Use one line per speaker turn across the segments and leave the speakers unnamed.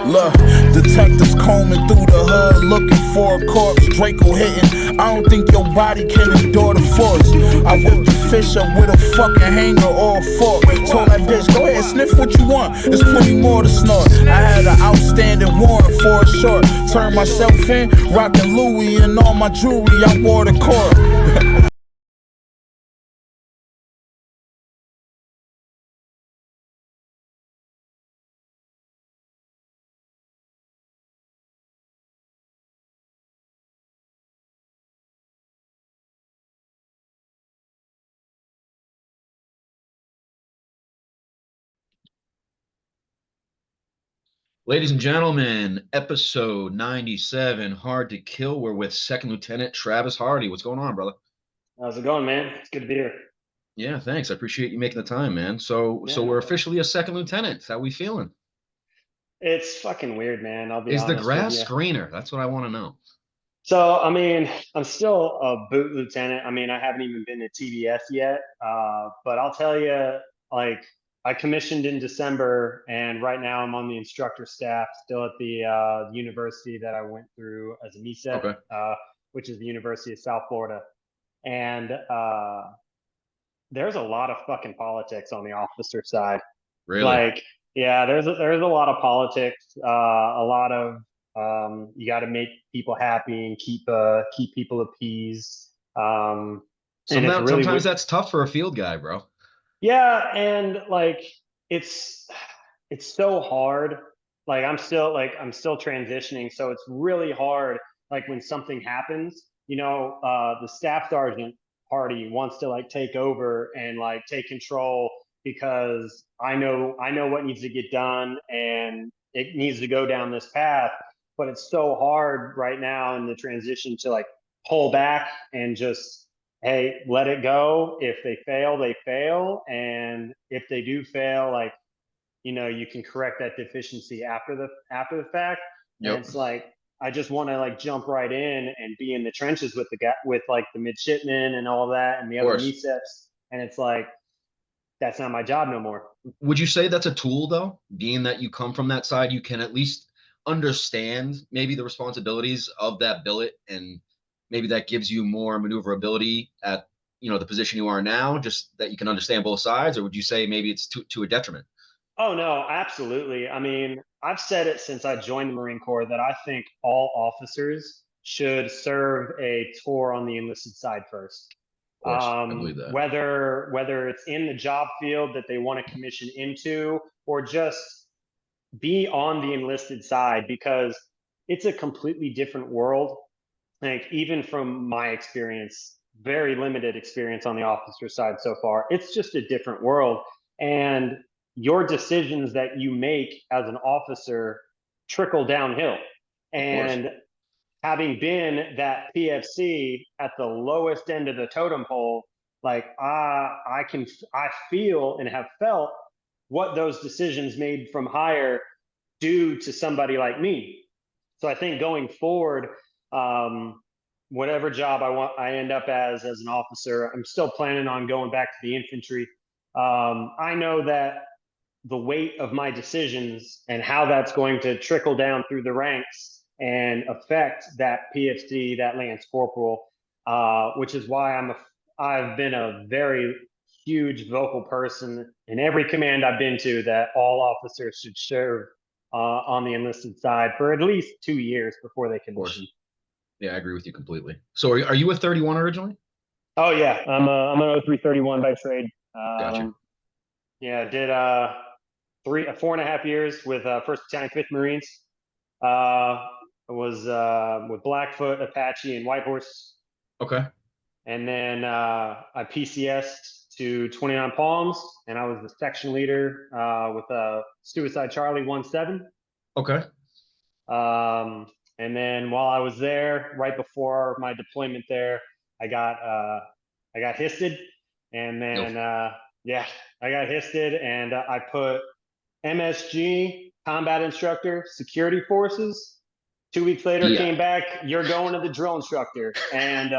Look, detectives combing through the hood looking for a corpse. Draco hitting. I don't think your body can endure the force. I whipped the fish up with a fucking hanger or a fork. Told that bitch, go ahead, sniff what you want. There's plenty more to snort. I had an outstanding warrant for a short. Turned myself in, rocking Louis and all my jewelry. I wore the court.
Ladies and gentlemen, episode 97, Hard to Kill. We're with Second Lieutenant Travis Hardy. What's going on, brother?
How's it going, man? It's good to be here.
Yeah, thanks. I appreciate you making the time, man. So we're officially a second lieutenant. How we feeling?
It's fucking weird, man. I'll be honest
Is the grass
with you.
greener? That's what I want to know.
So, I mean, I'm still a boot lieutenant. I mean, I haven't even been to TBS yet. But I'll tell you, like, I commissioned in December, and right now I'm on the instructor staff still at the university that I went through as a MESEP,
Okay.
which is the University of South Florida. And there's a lot of fucking politics on the officer side.
Really?
Like, yeah, there's a lot of politics, a lot of you got to make people happy and keep people appeased.
Sometimes that's tough for a field guy, bro.
Yeah, and like it's so hard. Like I'm still transitioning, so it's really hard. Like when something happens, the staff sergeant party wants to like take over and like take control because I know what needs to get done and it needs to go down this path. But it's so hard right now in the transition to like pull back and just, hey, let it go. If they fail, they fail, and if they do fail, like, you can correct that deficiency after the fact.
Yep.
And it's like I just want to like jump right in and be in the trenches with the guy, with like the midshipmen and all that and the other MESEPs. And it's like that's not my job no more.
Would you say that's a tool though? Being that you come from that side, you can at least understand maybe the responsibilities of that billet, and maybe that gives you more maneuverability at the position you are now, just that you can understand both sides? Or would you say maybe it's to a detriment?
Oh, no, absolutely. I mean, I've said it since I joined the Marine Corps that I think all officers should serve a tour on the enlisted side first.
Of course, I believe that.
Whether it's in the job field that they want to commission into or just be on the enlisted side, because it's a completely different world. Like even from my experience, very limited experience on the officer side so far, it's just a different world. And your decisions that you make as an officer trickle downhill. And having been that PFC at the lowest end of the totem pole, like I feel and have felt what those decisions made from higher do to somebody like me. So I think going forward, whatever job I end up as an officer, I'm still planning on going back to the infantry. I know that the weight of my decisions and how that's going to trickle down through the ranks and affect that PFC, that Lance Corporal, which is why I've been a very huge vocal person in every command I've been to that all officers should serve on the enlisted side for at least 2 years before they commission.
Yeah, I agree with you completely. So are you a 31 originally?
Oh yeah, I'm an 0331 by trade.
Gotcha.
Yeah, did 4.5 years with 1st Battalion 5th Marines. It was with Blackfoot, Apache, and Whitehorse.
Okay.
And then I PCS'd to 29 Palms, and I was the section leader with Suicide Charlie 1-7.
Okay.
And then while I was there, right before my deployment there, I got histed, and then I got histed, and I put MSG, combat instructor, security forces, 2 weeks later,
Yeah.
came back. You're going to the drill instructor, and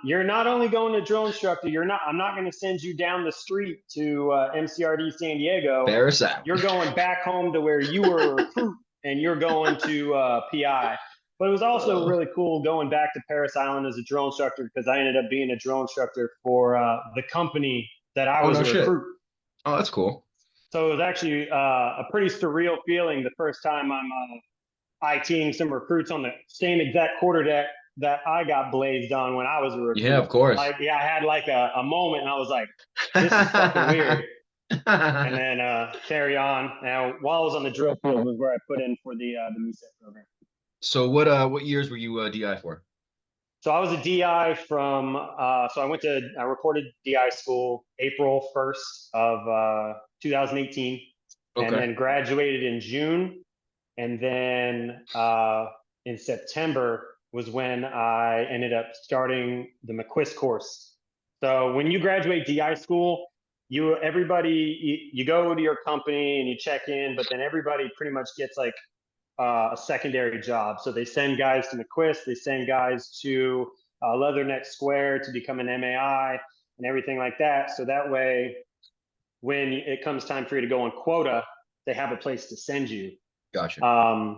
you're not only going to drill instructor. I'm not going to send you down the street to MCRD San Diego.
Bear us out.
You're going back home to where you were a recruit, and you're going to PI. But it was also really cool going back to Paris Island as a drill instructor, because I ended up being a drill instructor for the company that I was a recruit.
Oh, that's cool.
So it was actually a pretty surreal feeling the first time I'm ITing some recruits on the same exact quarter deck that I got blazed on when I was a recruit.
Yeah, of course.
I had like a moment, and I was like, this is fucking weird. And then carry on. Now, while I was on the drill field was where I put in for the MUSET program.
So what years were you DI for?
So I was a DI from, so I reported DI school April 1st of 2018, and then graduated in June. And then in September was when I ended up starting the McQuist course. So when you graduate DI school, you go to your company and you check in, but then everybody pretty much gets like a secondary job. So they send guys to McQuist, they send guys to Leatherneck Square to become an MAI and everything like that. So that way, when it comes time for you to go on quota, they have a place to send you.
Gotcha.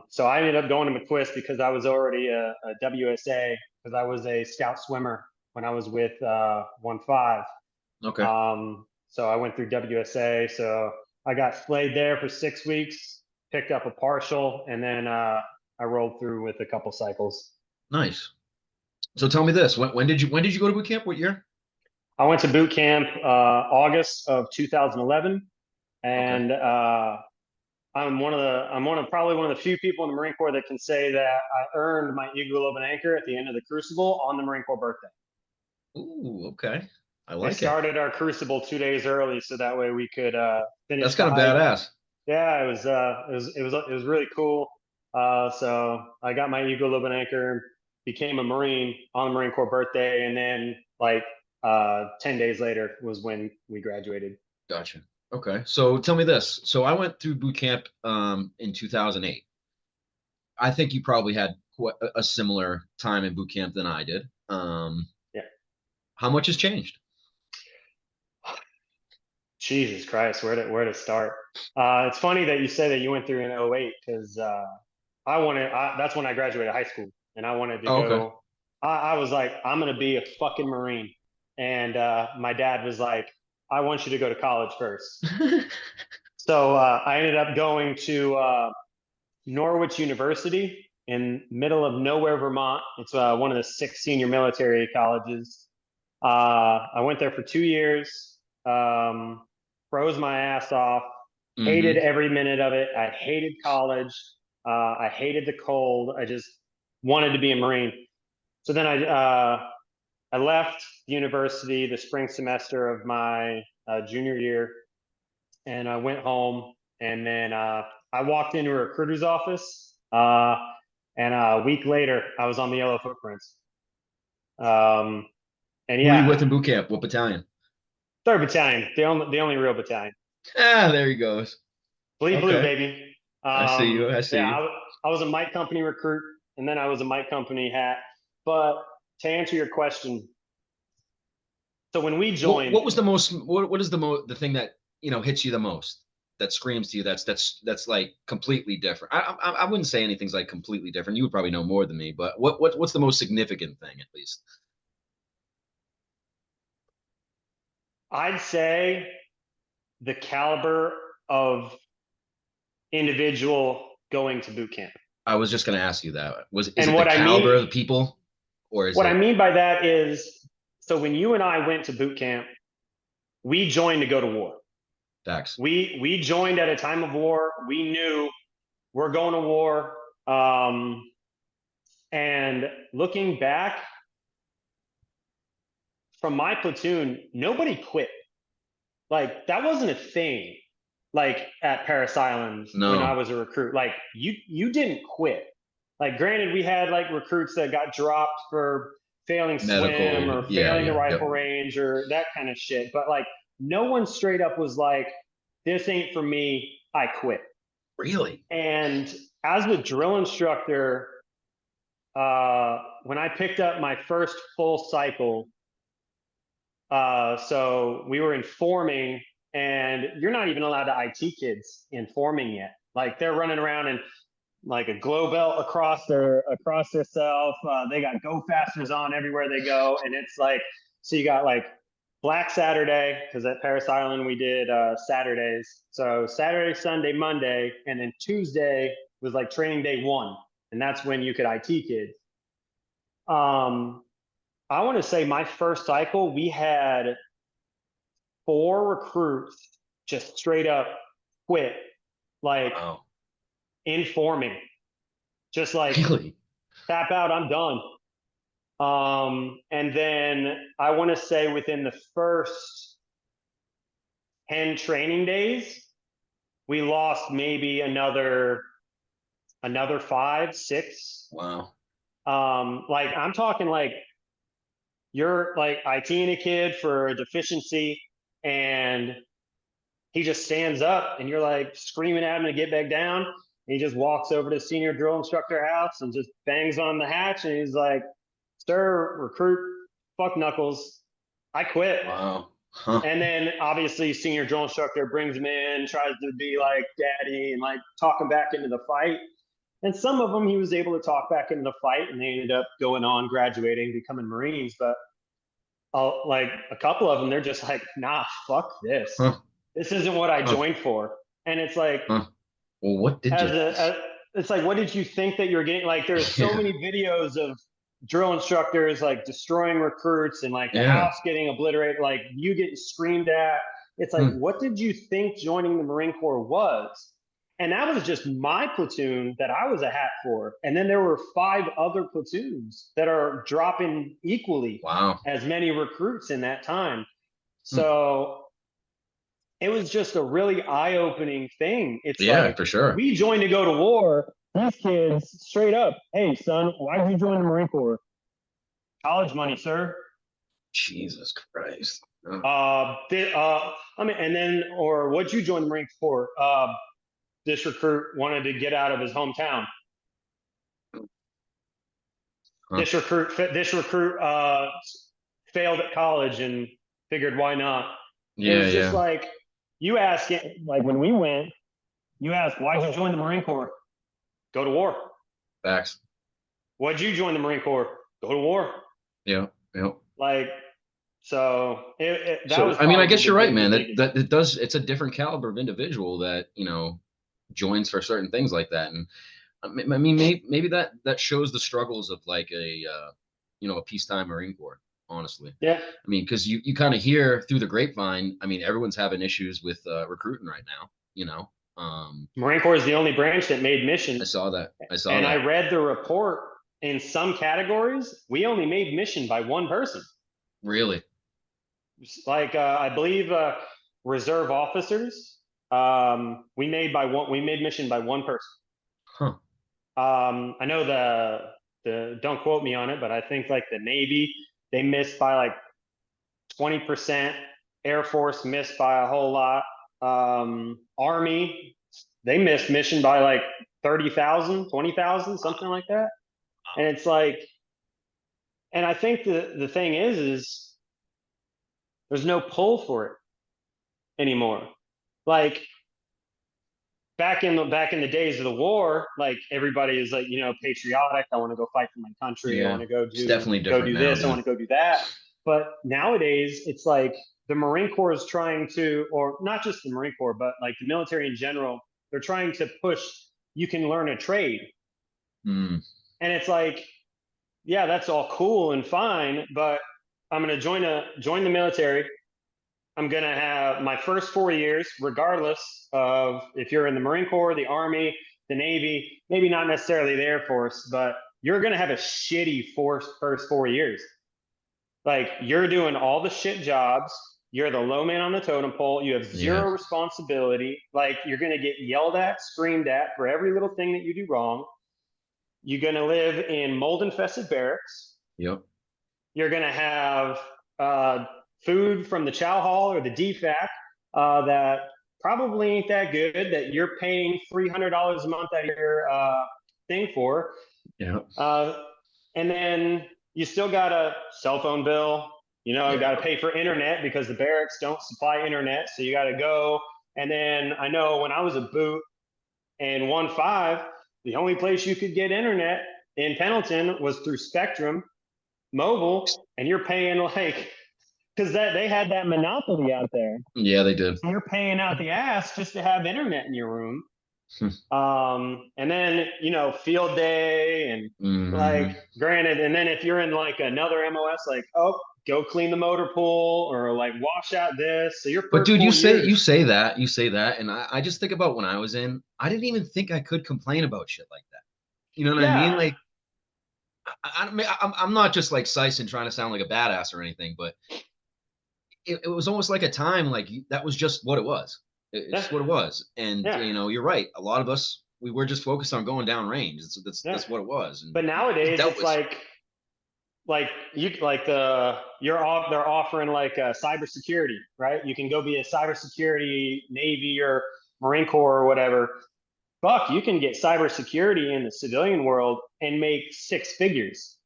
So I ended up going to McQuist because I was already a WSA, because I was a scout swimmer when I was with 1-5.
Okay.
So I went through WSA. So I got slayed there for 6 weeks, picked up a partial, and then I rolled through with a couple cycles.
Nice. So tell me this: when did you go to boot camp? What year?
I went to boot camp August of 2011, and I'm probably one of the few people in the Marine Corps that can say that I earned my Eagle Globe and Anchor at the end of the Crucible on the Marine Corps birthday.
Ooh, okay. I like it.
They started our Crucible 2 days early, so that way we could finish.
That's kind of badass.
Yeah, it was really cool. So I got my Eagle Globe and Anchor, became a Marine on the Marine Corps birthday, and then like 10 days later was when we graduated.
Gotcha. Okay. So tell me this. So I went through boot camp in 2008. I think you probably had a similar time in boot camp than I did.
Yeah. How
much has changed?
Jesus Christ, where to start? It's funny that you say that you went through in 08, because that's when I graduated high school, and I wanted to go. Okay. I was like, I'm going to be a fucking Marine. And my dad was like, I want you to go to college first. So I ended up going to Norwich University in middle of nowhere, Vermont. It's one of the 6 senior military colleges. I went there for 2 years, froze my ass off, hated every minute of it. I hated college. I hated the cold. I just wanted to be a Marine. So then I left university the spring semester of my junior year, and I went home, and then I walked into a recruiter's office, and a week later I was on the Yellow Footprints. And yeah.
Who were you with in boot camp? What battalion?
3rd Battalion, the only real battalion.
Ah, there he goes.
Bleed blue, baby.
I see you.
I was a Mike Company recruit, and then I was a Mike Company hat. But to answer your question, so when we joined,
what was the most? What is the thing that hits you the most? That screams to you? That's like completely different. I wouldn't say anything's like completely different. You would probably know more than me, but what's the most significant thing, at least?
I'd say the caliber of individual going to boot camp.
I was just going to ask you that. Is it the caliber of the people, or is
I mean by that is, so when you and I went to boot camp, we joined to go to war.
Facts.
We joined at a time of war. We knew we're going to war. And looking back, from my platoon, nobody quit. Like, that wasn't a thing. Like at Paris Island when I was a recruit, like you didn't quit. Like, granted, we had like recruits that got dropped for failing swim or failing the rifle range or that kind of shit. But like, no one straight up was like, this ain't for me, I quit.
Really?
And as a drill instructor, when I picked up my first full cycle, so we were informing, and you're not even allowed to IT kids informing yet. Like they're running around in like a glow belt across their self. They got go fasters on everywhere they go, and it's like, so you got like Black Saturday, because at Paris Island we did Saturdays. So Saturday, Sunday, Monday, and then Tuesday was like training day 1, and that's when you could IT kids. I want to say my first cycle, we had 4 recruits just straight up quit, like informing, just like
Really?
tap out, I'm done. And then I want to say within the first 10 training days, we lost maybe another 5, 6.
Wow.
Like I'm talking like you're like ITing a kid for a deficiency, and he just stands up, and you're like screaming at him to get back down. And he just walks over to senior drill instructor house and just bangs on the hatch, and he's like, "Sir, recruit, fuck knuckles, I quit."
Wow. Huh.
And then obviously senior drill instructor brings him in, tries to be like daddy and like talk him back into the fight. And some of them he was able to talk back into the fight, and they ended up going on, graduating, becoming Marines. But like a couple of them, they're just like, nah, fuck this.
Huh.
This isn't what I joined for. And it's like,
well, what did
it's like, what did you think that you were getting? Like, there's so many videos of drill instructors like destroying recruits and like the house getting obliterated, like you getting screamed at. It's like, what did you think joining the Marine Corps was? And that was just my platoon that I was a hat for. And then there were 5 other platoons that are dropping equally as many recruits in that time. So it was just a really eye-opening thing. It's like,
for sure.
We joined to go to war. These kids straight up, hey son, why did you join the Marine Corps? College money, sir.
Jesus Christ.
I mean, and then, or what'd you join the Marine Corps? This recruit wanted to get out of his hometown. This recruit failed at college and figured, why not? It was just like, you ask it, like when we went, you ask, why'd you join the Marine Corps? Go to war.
Facts.
Why'd you join the Marine Corps? Go to war.
Yeah.
Like, so
I mean, I guess you're right, man. That it does. It's a different caliber of individual that joins for certain things like that. And I mean, maybe that shows the struggles of like a peacetime Marine Corps, honestly.
Yeah.
I mean, because you kind of hear through the grapevine, I mean, everyone's having issues with recruiting right now,
Marine Corps is the only branch that made mission.
I saw that.
I read the report. In some categories, we only made mission by 1 person.
Really?
Like, I believe reserve officers, we made mission by 1 person.
Huh.
I know the don't quote me on it, but I think like the Navy, they missed by like 20%. Air Force missed by a whole lot. Army, they missed mission by like 30,000, 20,000, something like that. And it's like, and I think the thing is there's no pull for it anymore. Like back in the days of the war, like everybody is like, patriotic. I want to go fight for my country. I want to go do this. I want to go do that. But nowadays it's like the Marine Corps is trying to, or not just the Marine Corps, but like the military in general, they're trying to push, you can learn a trade. And it's like, yeah, that's all cool and fine, but I'm going to join the military. I'm going to have my first 4 years, regardless of if you're in the Marine Corps, the Army, the Navy, maybe not necessarily the Air Force, but you're going to have a shitty first 4 years. Like you're doing all the shit jobs. You're the low man on the totem pole. You have zero responsibility. Like you're going to get yelled at, screamed at for every little thing that you do wrong. You're going to live in mold-infested barracks.
Yep.
You're going to have food from the chow hall or the DFAC that probably ain't that good that you're paying $300 a month out of your thing for.
Yeah.
And then you still got a cell phone bill. You
Yeah.
got to pay for internet because the barracks don't supply internet. So you got to go. And then I know when I was a boot in 1.5, the only place you could get internet in Pendleton was through Spectrum Mobile, and you're paying like, because they had that monopoly out there.
Yeah, they did.
So you're paying out the ass just to have internet in your room. And then field day and like granted, and then if you're in like another MOS, like go clean the motor pool or like wash out this. So you're
but dude, you say that, and I just think about when I was in, I didn't even think I could complain about shit like that. You know what I mean? Like I'm not just like Sison trying to sound like a badass or anything, but it was almost like a time like that was just what it was. It's what it was. And you're right. A lot of us, we were just focused on going down range. That's what it was. And
but nowadays it's they're offering like cybersecurity, right? You can go be a cybersecurity Navy or Marine Corps or whatever. Fuck, you can get cybersecurity in the civilian world and make six figures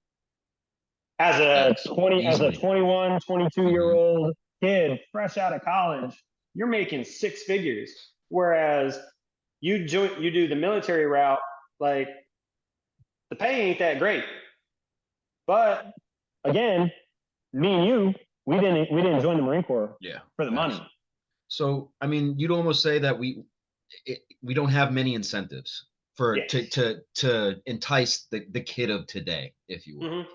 as a 21, 22-year-old kid fresh out of college. You're making six figures, whereas you do the military route, like the pay ain't that great. But again, me and you, we didn't join the Marine Corps for the money.
So I mean, you'd almost say that we don't have many incentives to entice the kid of today, if you will.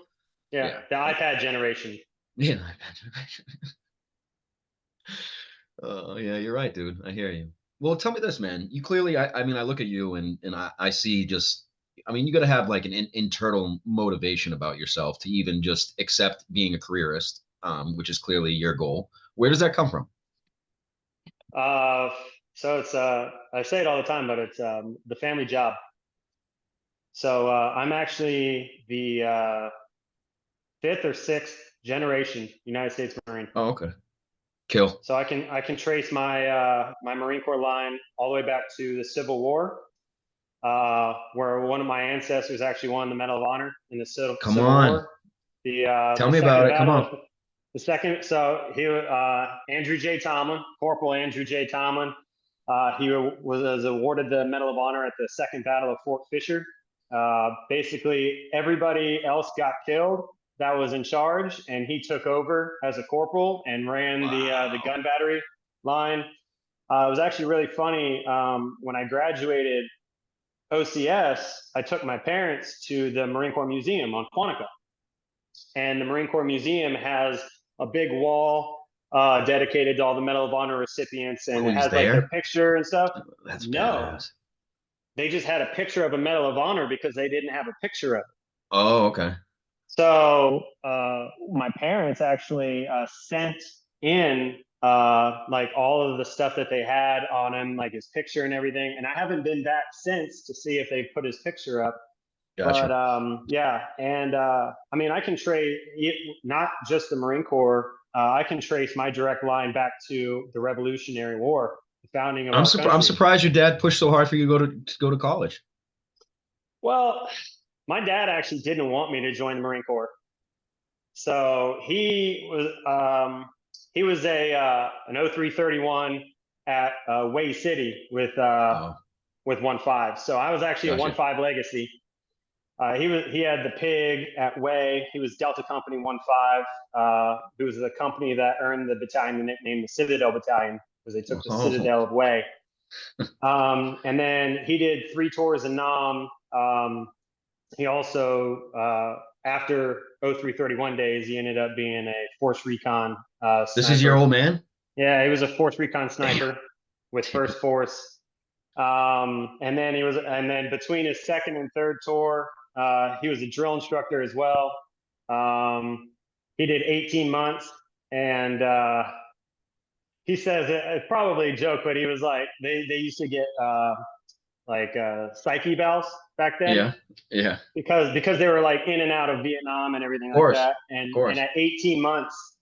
The iPad generation.
Yeah, the iPad generation. Oh, yeah, you're right, dude. I hear you. Well, tell me this, man. You clearly, I mean, I look at you and I see just, I mean, you got to have like an internal motivation about yourself to even just accept being a careerist, which is clearly your goal. Where does that come from?
So it's, I say it all the time, but it's the family job. So I'm actually the fifth or sixth generation United States Marine.
Oh, okay. Kill.
So I can trace my my Marine Corps line all the way back to the Civil War, where one of my ancestors actually won the Medal of Honor in the Civil War.
Tell me about it. Come on.
The second, so he Andrew J. Tomlin, Corporal Andrew J. Tomlin. He was awarded the Medal of Honor at the Second Battle of Fort Fisher. Basically, everybody else got killed that was in charge, and he took over as a corporal and ran the gun battery line. It was actually really funny. When I graduated OCS, I took my parents to the Marine Corps Museum on Quantico, and the Marine Corps Museum has a big wall dedicated to all the Medal of Honor recipients, and it has like their picture and stuff.
That's badass.
They just had a picture of a Medal of Honor because they didn't have a picture of it.
Oh, okay.
So my parents actually sent in like all of the stuff that they had on him, like his picture and everything. And I haven't been back since to see if they put his picture up.
Gotcha.
But and I mean, I can trace not just the Marine Corps. I can trace my direct line back to the Revolutionary War, the founding of our country.
I'm surprised your dad pushed so hard for you to go to college.
Well, my dad actually didn't want me to join the Marine Corps. So he was an 0331 at Way City with 1.5. So I was actually a 1.5 legacy. He had the pig at Way. He was Delta Company 1.5. It was the company that earned the battalion the nickname the Citadel Battalion because they took the Citadel of Way. And then he did 3 tours in Nam. He also, after 0331 days, he ended up being a Force Recon sniper.
This is your old man?
Yeah, he was a Force Recon sniper with First Force. And then between his second and third tour, he was a drill instructor as well. He did 18 months, and he says it's probably a joke, but he was like, they used to get psyche bells back then.
Yeah.
Because they were like in and out of Vietnam and everything like that. And at 18 months,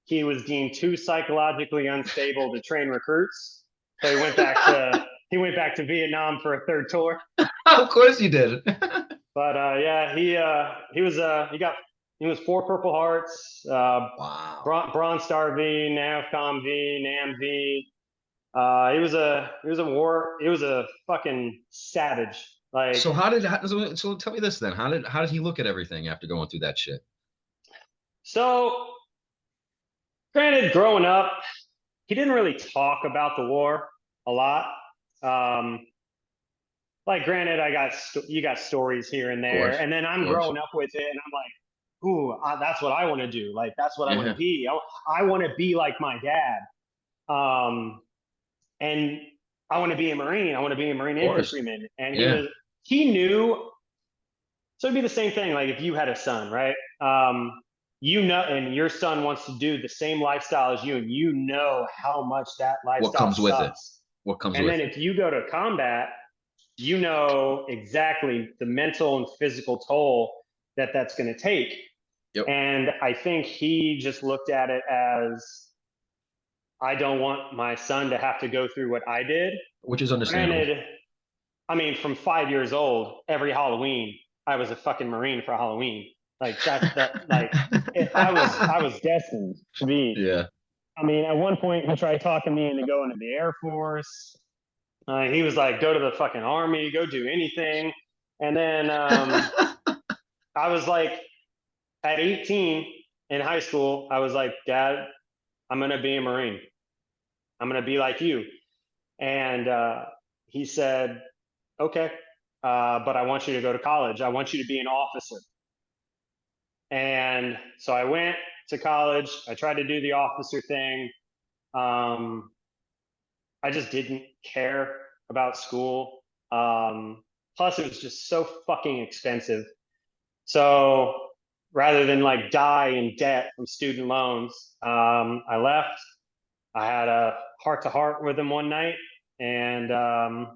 he was deemed too psychologically unstable to train recruits. So he went back to Vietnam for a third tour.
Of course you did.
But yeah, he was 4 Purple Hearts,
Wow.
Bronze Star V, NAVCOM V, NAM V. He was a fucking savage. Like,
So so tell me this then. How did he look at everything after going through that shit?
so granted, growing up, he didn't really talk about the war a lot. Like, granted, you got stories here and there, and then I'm growing up with it, and I'm like, ooh, that's what I want to do. Like, that's what I want to be. I want to be like my dad. And I want to be a Marine. I want to be a Marine infantryman. And he knew. So it'd be the same thing. Like, if you had a son, right? You know, and your son wants to do the same lifestyle as you, and you know how much that lifestyle
what comes
sucks.
with it. What comes
and
with
then
it.
If you go to combat, you know exactly the mental and physical toll that that's going to take.
Yep.
And I think he just looked at it as, I don't want my son to have to go through what I did.
Which is understandable.
Granted, I mean, from 5 years old, every Halloween, I was a fucking Marine for Halloween. Like, I was destined to be.
Yeah.
I mean, at one point, he tried talking me into going to the Air Force. He was like, go to the fucking Army, go do anything. And then I was like, at 18 in high school, I was like, Dad, I'm going to be a Marine. I'm going to be like you. And he said, okay, but I want you to go to college. I want you to be an officer. And so I went to college. I tried to do the officer thing. I just didn't care about school. Plus, it was just so fucking expensive. So rather than like die in debt from student loans, I left. I had a heart-to-heart with him one night, and I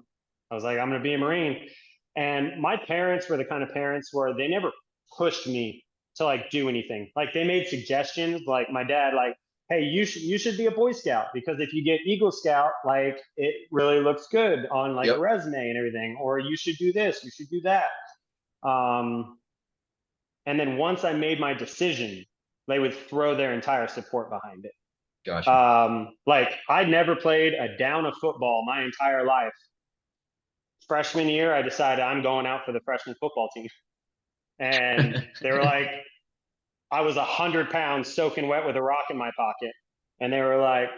was like, I'm going to be a Marine. And my parents were the kind of parents where they never pushed me to like do anything. Like, they made suggestions. Like, my dad, like, hey, you should be a Boy Scout, because if you get Eagle Scout, like, it really looks good on like a resume and everything. Or you should do this, you should do that. And then once I made my decision, they would throw their entire support behind it.
Gotcha.
Like, I never played a down of football my entire life. Freshman year, I decided I'm going out for the freshman football team. And they were like, I was 100 pounds soaking wet with a rock in my pocket. And they were like,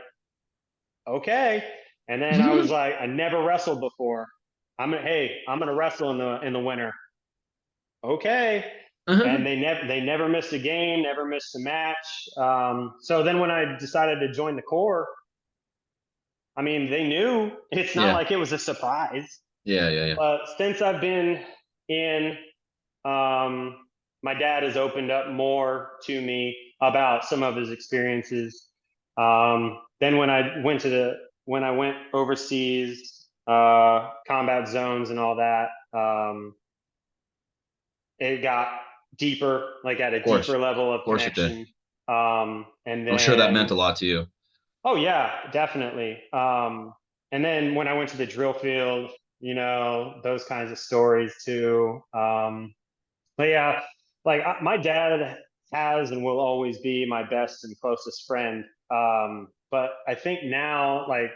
okay. And then I was like, I never wrestled before. I'm gonna wrestle in the winter. Okay. And they never missed a game, never missed a match. So then when I decided to join the Corps, I mean, they knew. It's not like it was a surprise.
Yeah.
But since I've been in, my dad has opened up more to me about some of his experiences. Then when I went overseas, combat zones and all that, it got deeper, like at a deeper level of connection. And then
I'm sure that meant a lot to you.
Oh yeah, definitely. And then when I went to the drill field, you know, those kinds of stories too. But yeah, like my dad has and will always be my best and closest friend. But I think now, like,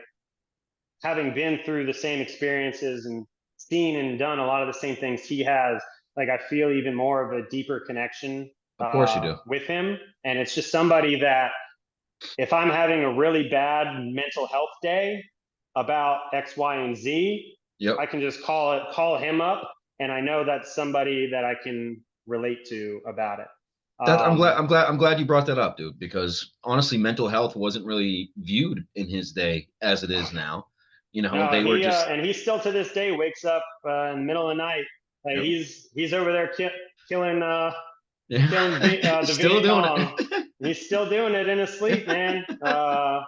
having been through the same experiences and seen and done a lot of the same things he has, like, I feel even more of a deeper connection.
Of course you do.
With him. And it's just somebody that, if I'm having a really bad mental health day about X, Y, and Z, I can just call him up, and I know that's somebody that I can relate to about it.
I'm glad you brought that up, dude, because honestly, mental health wasn't really viewed in his day as it is now. You know,
no,
they were just
and he still to this day wakes up in the middle of the night. Like, he's over there killing the
still doing it.
He's still doing it in his sleep, man.
I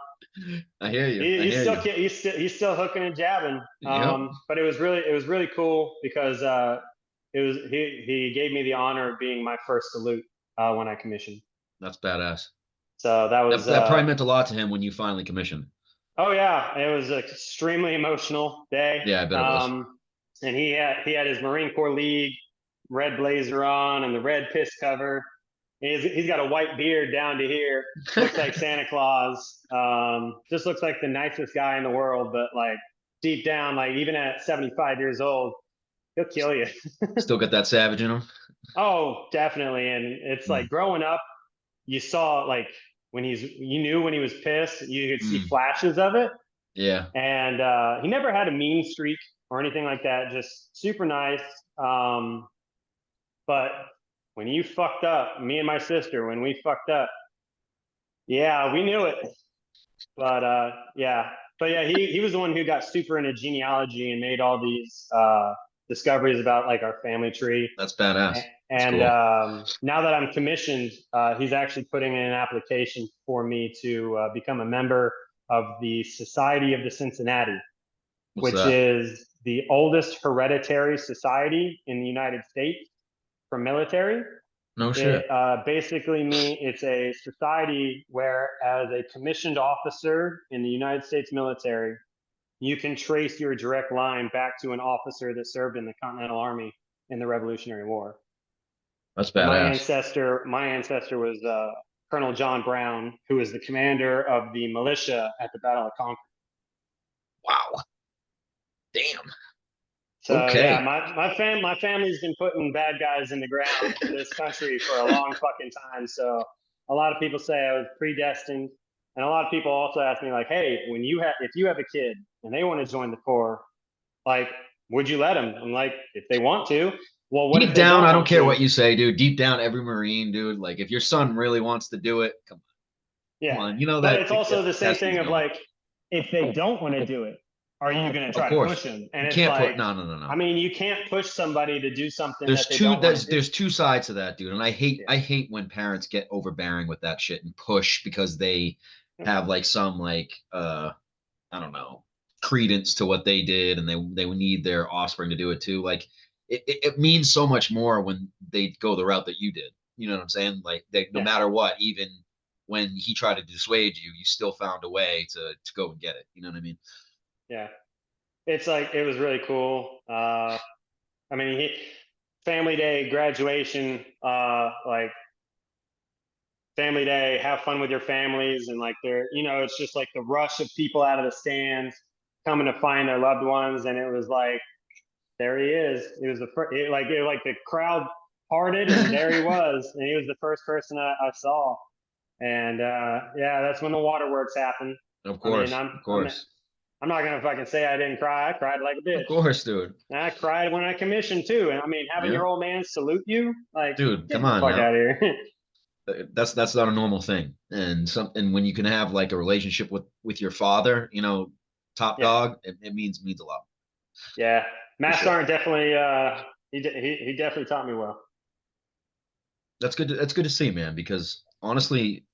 hear you.
He's still hooking and jabbing. But it was really cool because he gave me the honor of being my first salute when I commissioned.
That's badass.
So that was
That probably meant a lot to him when you finally commissioned.
oh yeah, it was an extremely emotional day.
Yeah, I bet it was.
And he had his Marine Corps League red blazer on and the red piss cover. He's got a white beard down to here. Looks like Santa Claus. Just looks like the nicest guy in the world, but like deep down, like even at 75 years old, he'll kill you.
Still got that savage in him.
Oh, definitely. And it's like growing up, you saw like you knew when he was pissed, you could see flashes of it.
Yeah.
And he never had a mean streak or anything like that. Just super nice. But when you fucked up, me and my sister, when we fucked up, yeah, we knew it. But yeah, he was the one who got super into genealogy and made all these discoveries about like our family tree.
That's badass.
And now that I'm commissioned, he's actually putting in an application for me to become a member of the Society of the Cincinnati, which is the oldest hereditary society in the United States for military.
No shit.
Basically, it's a society where, as a commissioned officer in the United States military, you can trace your direct line back to an officer that served in the Continental Army in the Revolutionary War.
That's badass.
My ancestor was Colonel John Brown, who was the commander of the militia at the Battle of Concord.
Wow. Damn.
So
okay.
Yeah, my family's been putting bad guys in the ground in this country for a long fucking time. So a lot of people say I was predestined, and a lot of people also ask me like, "Hey, if you have a kid and they want to join the Corps, like, would you let them?" I'm like, "If they want to." Well, what
deep down, I don't care what you say, dude. Deep down, every Marine, dude, like if your son really wants to do it, come on.
Yeah.
Come on. You know
but
that.
It's also the same thing of like, if they don't want to do it, are you going to try to push them? And
you can't put no.
I mean, you can't push somebody to do something.
There's two sides to that, dude. And I hate when parents get overbearing with that shit and push because they have like some like I don't know, credence to what they did, and they need their offspring to do it too. Like it means so much more when they go the route that you did. You know what I'm saying? Like no matter what, even when he tried to dissuade you, you still found a way to go and get it. You know what I mean?
Yeah, it's like it was really cool. I mean, family day, graduation, like family day, have fun with your families, and like it's just like the rush of people out of the stands coming to find their loved ones, and it was like, there he is. It was like the crowd parted, and there he was, and he was the first person I saw, and yeah, that's when the waterworks happened.
Of course,
of course. I'm not gonna fucking say I didn't cry. I cried like a bitch.
Of course, dude.
And I cried when I commissioned too. And I mean, having your old man salute you, like,
dude, come on,
fuck out of here.
That's not a normal thing. And when you can have like a relationship with your father, top dog, it means a lot.
Yeah, Matt Sergeant definitely. He definitely taught me well.
That's good. That's good to see, man. Because honestly,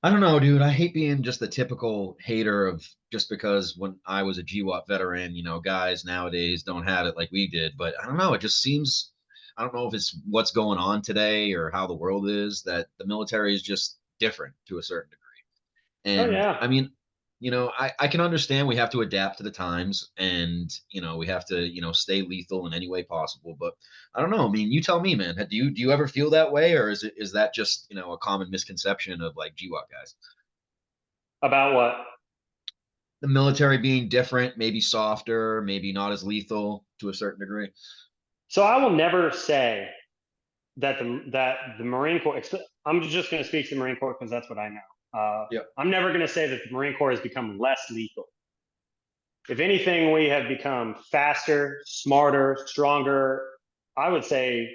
I don't know, dude. I hate being just the typical hater of just because when I was a GWAT veteran, guys nowadays don't have it like we did. But I don't know. It just seems, I don't know if it's what's going on today or how the world is, that the military is just different to a certain degree. And I mean, I can understand we have to adapt to the times, and we have to stay lethal in any way possible. But I don't know. I mean, you tell me, man. Do you ever feel that way, or is that just a common misconception of like GWAT guys?
About what?
The military being different, maybe softer, maybe not as lethal to a certain degree.
So I will never say that the Marine Corps. I'm just going to speak to the Marine Corps because that's what I know. I'm never going to say that the Marine Corps has become less lethal. If anything, we have become faster, smarter, stronger. I would say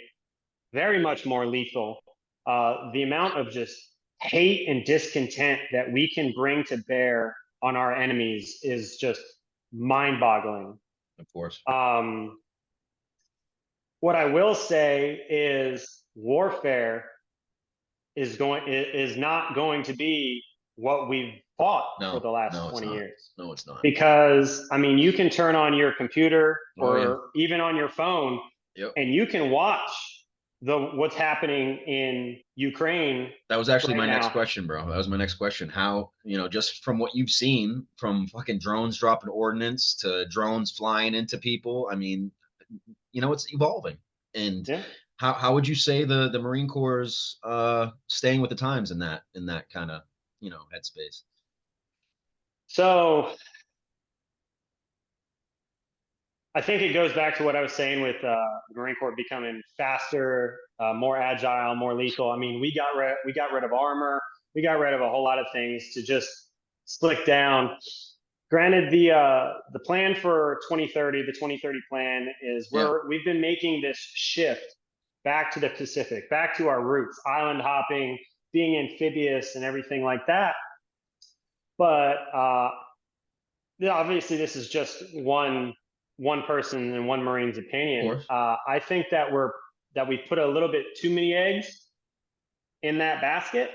very much more lethal. The amount of just hate and discontent that we can bring to bear on our enemies is just mind-boggling.
Of course.
What I will say is warfare is not going to be what we've fought for the last 20 years.
No, it's not.
Because I mean, you can turn on your computer or even on your phone, and you can watch what's happening in Ukraine.
That was actually
right
my next
now.
question, bro. That was my next question. How, just from what you've seen, from fucking drones dropping ordnance to drones flying into people, I mean, it's evolving. And
Yeah.
how would you say the Marine Corps is staying with the times in that kind of, headspace?
So I think it goes back to what I was saying with the Marine Corps becoming faster, more agile, more lethal. I mean, we got rid of armor, we got rid of a whole lot of things to just slick down. Granted, the plan for 2030, the 2030 plan is we've been making this shift back to the Pacific, back to our roots, island hopping, being amphibious, and everything like that. But obviously, this is just one person and one Marine's opinion. I think that we put a little bit too many eggs in that basket,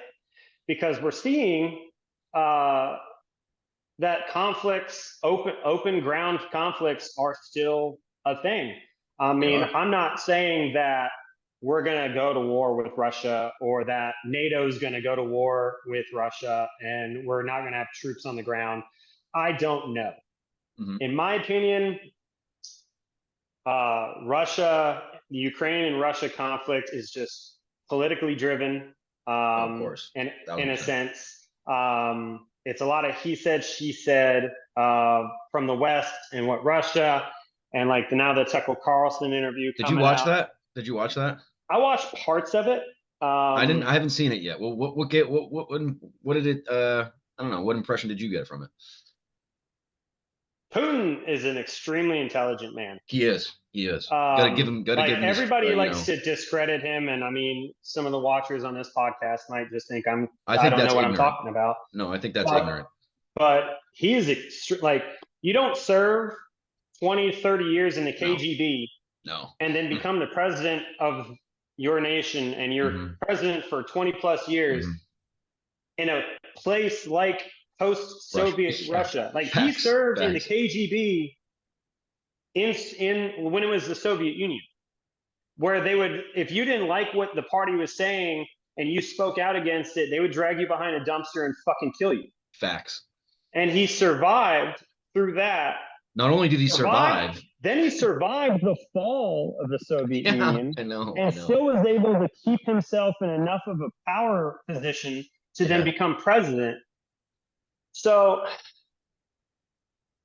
because we're seeing that conflicts, open ground conflicts, are still a thing. I mean, I'm not saying that we're going to go to war with Russia, or that NATO's going to go to war with Russia and we're not going to have troops on the ground. I don't know.
Mm-hmm.
In my opinion, the Ukraine and Russia conflict is just politically driven.
Of course.
And in a sense, it's a lot of he said, she said from the West and what Russia, and like now the Tucker Carlson interview.
Did you watch that? Did you watch that?
I watched parts of it.
I didn't. I haven't seen it yet. Well, what did it? I don't know. What impression did you get from it?
Putin is an extremely intelligent man.
He is. Gotta give him.
Everybody likes to discredit him, and I mean, some of the watchers on this podcast might just think I don't know what I'm talking about.
No, I think that's ignorant.
But he is you don't serve 20, 30 years in the KGB, and then become the president of your nation, and you're president for 20 plus years in a place like post-Soviet Russia. Like he served in the KGB in when it was the Soviet Union, where they would, if you didn't like what the party was saying and you spoke out against it, they would drag you behind a dumpster and fucking kill you.
Facts.
And he survived through that.
Not only did he survive,
then he survived the fall of the Soviet Union.
I know.
Still was able to keep himself in enough of a power position to then become president. So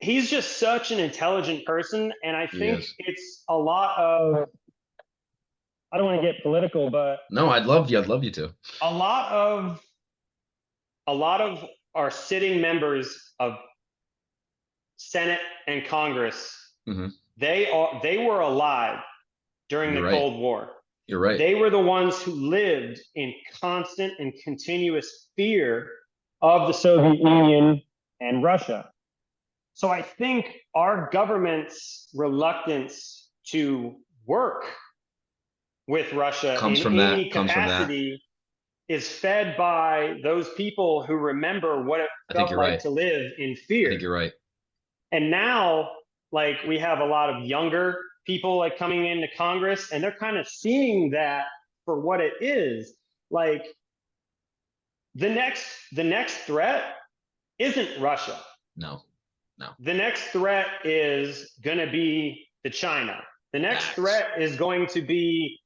he's just such an intelligent person, and I think it's a lot of, I don't want to get political, but
no, I'd love you to.
A lot of our sitting members of Senate and Congress, they were alive during the Cold War.
You're right.
They were the ones who lived in constant and continuous fear of the Soviet Union and Russia. So I think our government's reluctance to work with Russia in any capacity is fed by those people who remember what it felt like to live in fear.
I think you're right.
And now, like, we have a lot of younger people like coming into Congress, and they're kind of seeing that for what it is. Like, the next threat isn't Russia.
No.
The next threat is going to be China. The next threat is going to be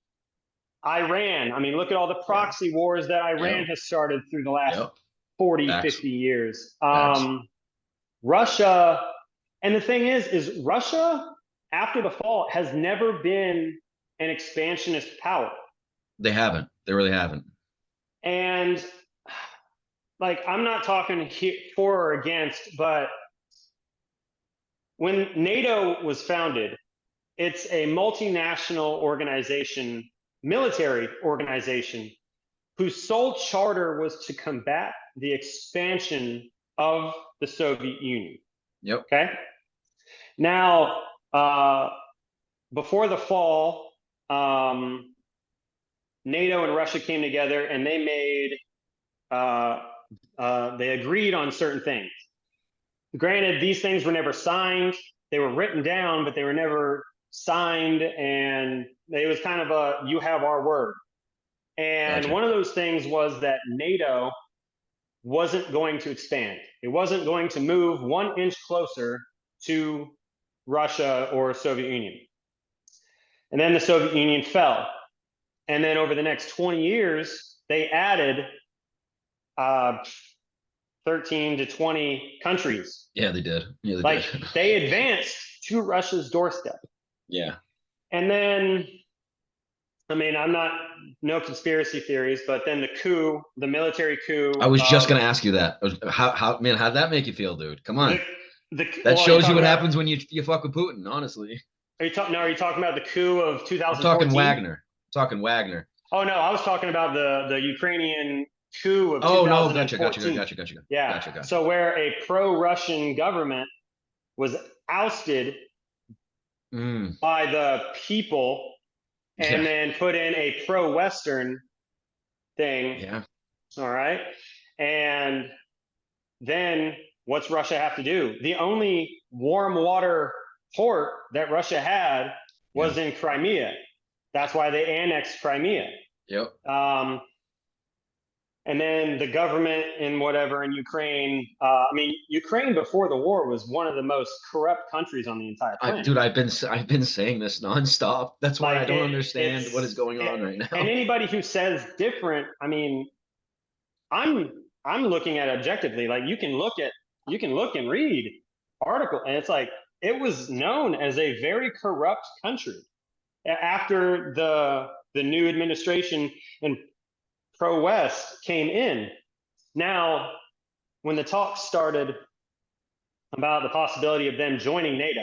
Iran. I mean, look at all the proxy wars that Iran has started through the last 40, 50 years. Russia, and the thing is Russia, after the fall, has never been an expansionist power. They haven't.
They really haven't.
And like, I'm not talking for or against, but when NATO was founded, it's a multinational organization, military organization, whose sole charter was to combat the expansion of the Soviet Union.
Yep.
Okay. Now, before the fall, NATO and Russia came together, and they made, they agreed on certain things. Granted, these things were never signed. They were written down, but they were never signed, and it was kind of a you have our word. And
Gotcha.
one of those things was that NATO wasn't going to expand. It wasn't going to move 1 inch closer to Russia or Soviet Union. And then the Soviet Union fell. And then over the next 20 years, they added 13 to 20 countries.
Yeah, they did. Yeah,
Like
did.
they advanced to Russia's doorstep.
Yeah.
And then, I mean, I'm not, no conspiracy theories, but then the military coup.
I was just gonna ask you that. How man, how'd that make you feel, dude? Come on. That
Well,
shows you what happens when you fuck with Putin, honestly.
Are you talking about the coup of 2014?
I'm talking Wagner.
Oh no, I was talking about the Ukrainian coup of 2014.
Oh no, gotcha.
Yeah.
Gotcha.
So where a pro-Russian government was ousted by the people and then put in a pro-Western thing.
Yeah.
All right. And then what's Russia have to do? The only warm water port that Russia had was in Crimea. That's why they annexed Crimea.
Yep.
And then the government in Ukraine, I mean, Ukraine before the war was one of the most corrupt countries on the entire planet.
Dude, I've been saying this nonstop. That's why I don't understand what is going on right now.
And anybody who says different, I mean, I'm looking at it objectively. Like you can look and read article, and it's like it was known as a very corrupt country after the new administration and pro-West came in. Now, when the talks started about the possibility of them joining NATO,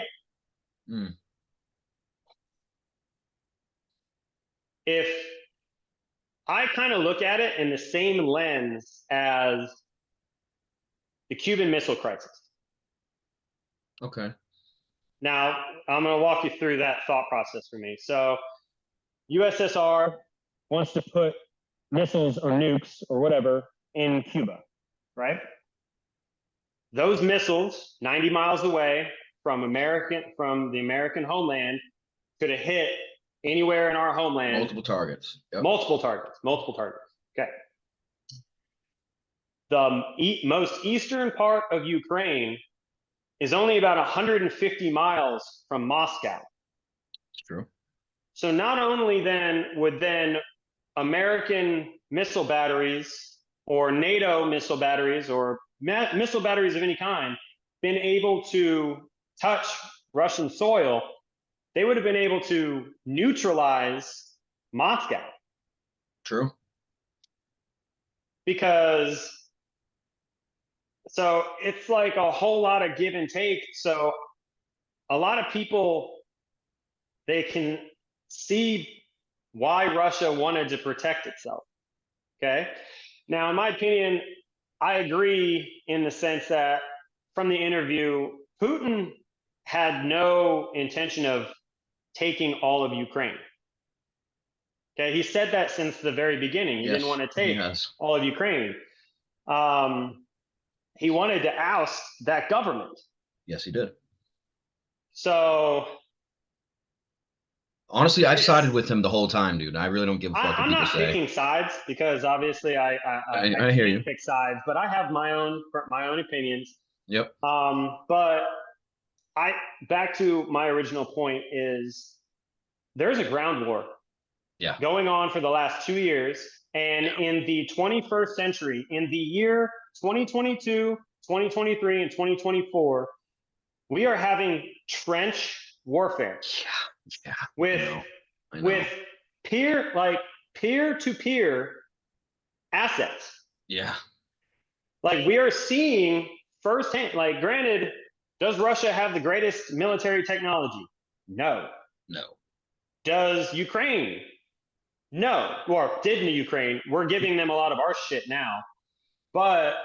if I kind of look at it in the same lens as the Cuban Missile Crisis.
Okay.
Now, I'm going to walk you through that thought process for me. So, USSR wants to put missiles or nukes or whatever in Cuba, right? Those missiles, 90 miles away from the American homeland, could have hit anywhere in our homeland.
Multiple targets. Yep.
Multiple targets. Okay. The most eastern part of Ukraine is only about 150 miles from Moscow.
It's true.
So not only then would American missile batteries or NATO missile batteries or missile batteries of any kind been able to touch Russian soil, they would have been able to neutralize Moscow.
True.
Because so it's like a whole lot of give and take. So a lot of people, they can see why Russia wanted to protect itself. Okay. Now, in my opinion, I agree in the sense that from the interview, Putin had no intention of taking all of Ukraine. Okay. He said that since the very beginning. He didn't want to take all of Ukraine. He wanted to oust that government.
Yes, he did.
So
honestly, I've sided with him the whole time, dude. I really don't give a fuck what people say.
I'm not picking sides because obviously I
hear you.
Pick sides, but I have my own opinions.
Yep.
But back to my original point is there's a ground war.
Yeah.
Going on for the last 2 years, and in the 21st century, in the year 2022, 2023, and 2024, we are having trench warfare.
Yeah.
With peer-to-peer assets.
Yeah.
Like we are seeing firsthand, like granted, does Russia have the greatest military technology? No. Does Ukraine? No. Or did Ukraine? We're giving them a lot of our shit now. But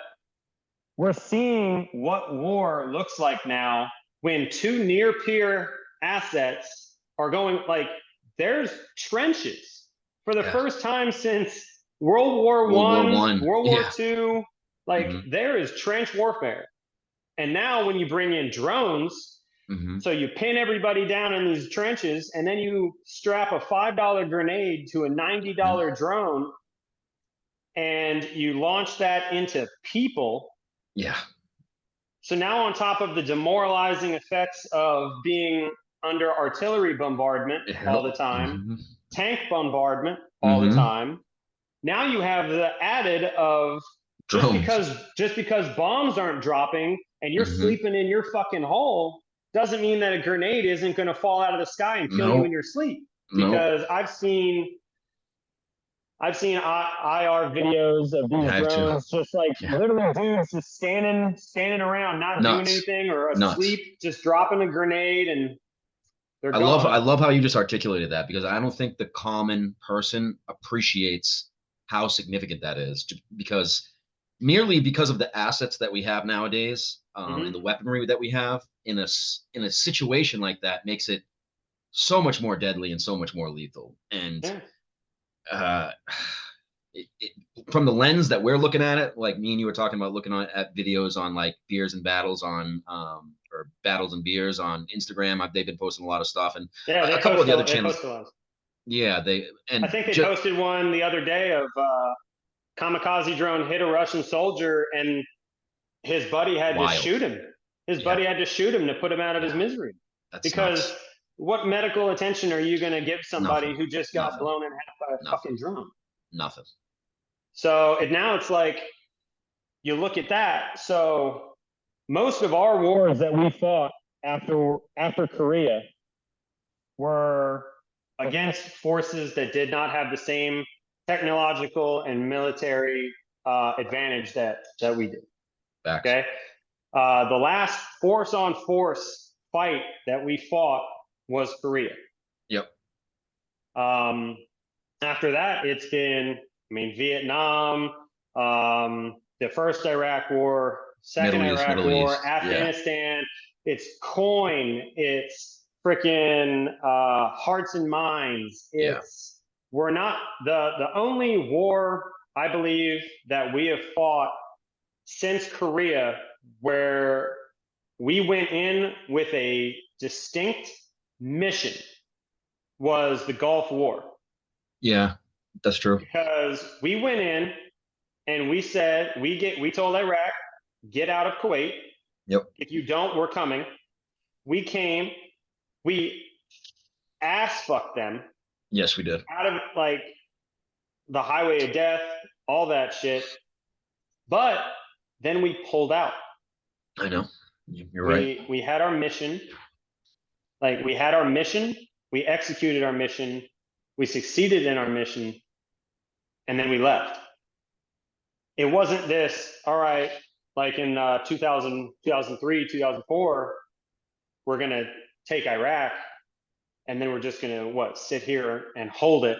we're seeing what war looks like now when two near-peer assets are going, like, there's trenches for the first time since World War I, World War II. Like, there is trench warfare. And now when you bring in drones,
Mhm.
So you pin everybody down in these trenches, and then you strap a $5 grenade to a $90 drone, and you launch that into people.
Yeah.
So now, on top of the demoralizing effects of being under artillery bombardment all the time,
Mhm.
tank bombardment all the
Mhm.
time, now you have the added of
Drones.
just because bombs aren't dropping and you're
Mhm.
sleeping in your fucking hole doesn't mean that a grenade isn't going to fall out of the sky and kill you in
No.
your sleep.
No.
Because I've seen IR videos of these
I have to.
drones just like
Yeah.
literally dudes just standing around, not doing
Nuts.
anything or
Nuts.
asleep, just dropping a grenade and they're
I
gone.
love how you just articulated that, because I don't think the common person appreciates how significant that is, because merely because of the assets that we have nowadays, and the weaponry that we have in a situation like that makes it so much more deadly and so much more lethal. And
Yeah.
uh, it, from the lens that we're looking at it, like me and you were talking about looking at videos on like beers and battles on or battles and beers on Instagram. They've been posting a lot of stuff, and
Yeah,
a couple of the other channels.
post a lot.
Yeah,
I think they posted one the other day of kamikaze drone hit a Russian soldier and his buddy had to shoot him. His buddy had to shoot him to put him out of his misery.
That's
because
nuts.
What medical attention are you going to give somebody
Nothing.
who just got
Nothing.
blown in half by a fucking drone?
Nothing.
So now it's like you look at that. So most of our wars that we fought after Korea were against forces that did not have the same technological and military advantage that we did.
Facts.
Okay. The last force on force fight that we fought was Korea.
Yep.
After that, it's been, Vietnam, the first Iraq War, second Iraq War, Afghanistan. Yeah. It's coin. It's freaking hearts and minds. It's we're not the only war I believe that we have fought since Korea where we went in with a distinct mission was the Gulf War.
Yeah, that's true.
Because we went in and we said we told Iraq, get out of Kuwait.
Yep.
If you don't, we're coming. We came, we ass fucked them.
Yes, we did.
Out of like the highway of death, all that shit. But then we pulled out.
I know. You're right.
We had our mission. Like we had our mission. We executed our mission. We succeeded in our mission. And then we left. It wasn't this, all right, like in 2003, 2004, we're going to take Iraq and then we're just going to, sit here and hold it.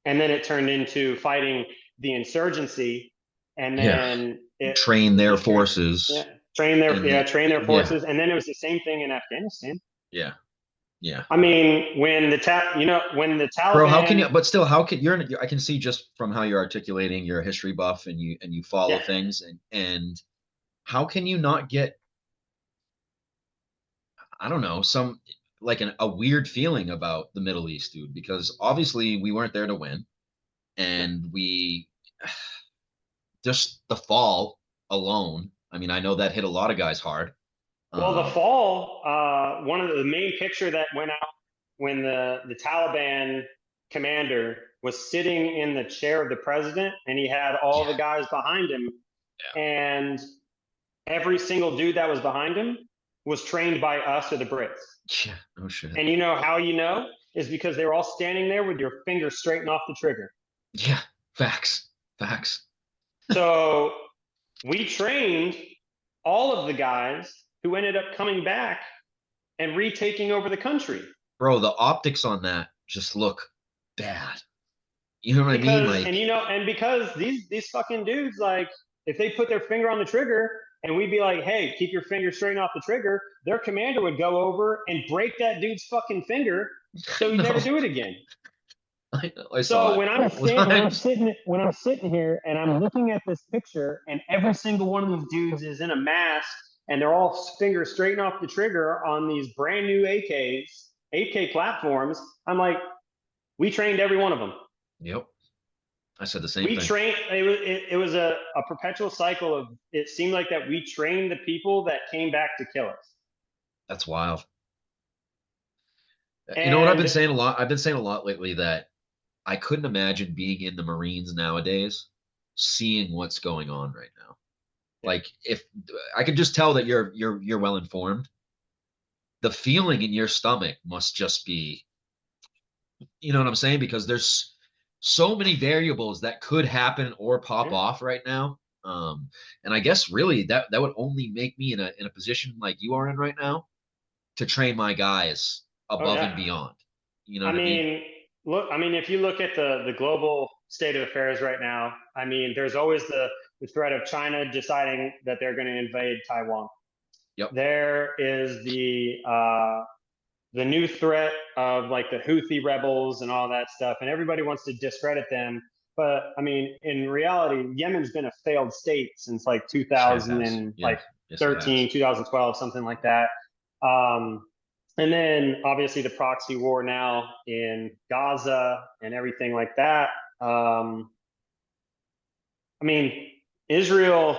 And then it turned into fighting the insurgency and then
train their forces.
Train their forces. Yeah. And then it was the same thing in Afghanistan.
Yeah. Yeah.
When the Taliban.
Bro, how can you? But still, how can I can see just from how you're articulating, you're a history buff and you follow things, and how can you not get? I don't know, some like a weird feeling about the Middle East, dude. Because obviously we weren't there to win, and we just the fall alone. I mean, I know that hit a lot of guys hard.
Well, the fall, one of the main picture that went out when the Taliban commander was sitting in the chair of the president and he had all the guys behind him. Yeah. And every single dude that was behind him was trained by us or the Brits.
Yeah, no shit.
And you know how you know is because they were all standing there with your finger straight off the trigger.
Yeah, facts.
So we trained all of the guys who ended up coming back and retaking over the country.
Bro, the optics on that just look bad. You know what I mean? Like,
and because these fucking dudes, like, if they put their finger on the trigger and we'd be like, hey, keep your finger straight off the trigger, their commander would go over and break that dude's fucking finger so he'd never do it again.
I know. I saw
when I'm sitting here and I'm looking at this picture and every single one of these dudes is in a mask and they're all fingers straight off the trigger on these brand new AK platforms. I'm like, we trained every one of them.
Yep. I said the same
We
thing.
trained, it was a perpetual cycle of, it seemed like that we trained the people that came back to kill us.
That's wild. You know what I've been
And
saying a lot? I've been saying a lot lately that I couldn't imagine being in the Marines nowadays, seeing what's going on right now. Like, if I could just tell that you're well informed, the feeling in your stomach must just be, you know what I'm saying? Because there's so many variables that could happen or pop off right now. And I guess really that would only make me in a position like you are in right now to train my guys above and beyond. You know what I mean?
Look, I mean, if you look at the global state of affairs right now, I mean, there's always the threat of China deciding that they're going to invade Taiwan.
Yep.
There is the new threat of like the Houthi rebels and all that stuff, and everybody wants to discredit them. But I mean, in reality, Yemen's been a failed state since like 2013, 2012, something like that. And then obviously the proxy war now in Gaza and everything like that. I mean, Israel,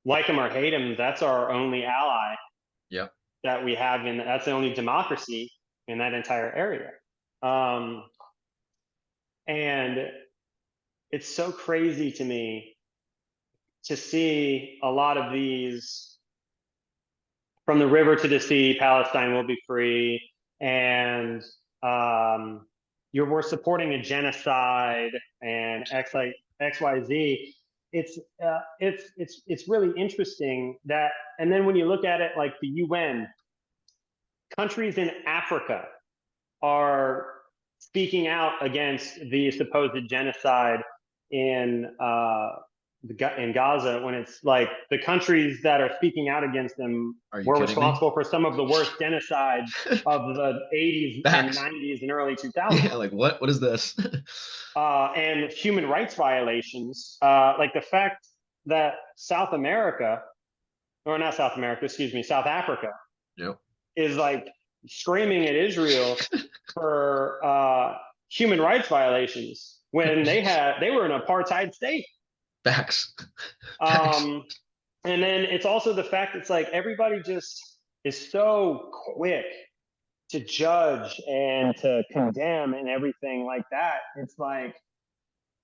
like him or hate him, that's our only ally.
Yep.
That we have that's the only democracy in that entire area. And it's so crazy to me to see a lot of these, from the river to the sea, Palestine will be free, and we're supporting a genocide and XYZ. It's really interesting that, and then when you look at it, like the UN, countries in Africa are speaking out against the supposed genocide in Gaza, when it's like the countries that are speaking out against them were responsible for some of the worst genocides of the 80s and 90s and early 2000s.
Yeah, like what is this?
And human rights violations, like the fact that South Africa, is like screaming at Israel for human rights violations when they were an apartheid state.
Facts.
And then it's also the fact it's like everybody just is so quick to judge and to condemn and everything like that. It's like,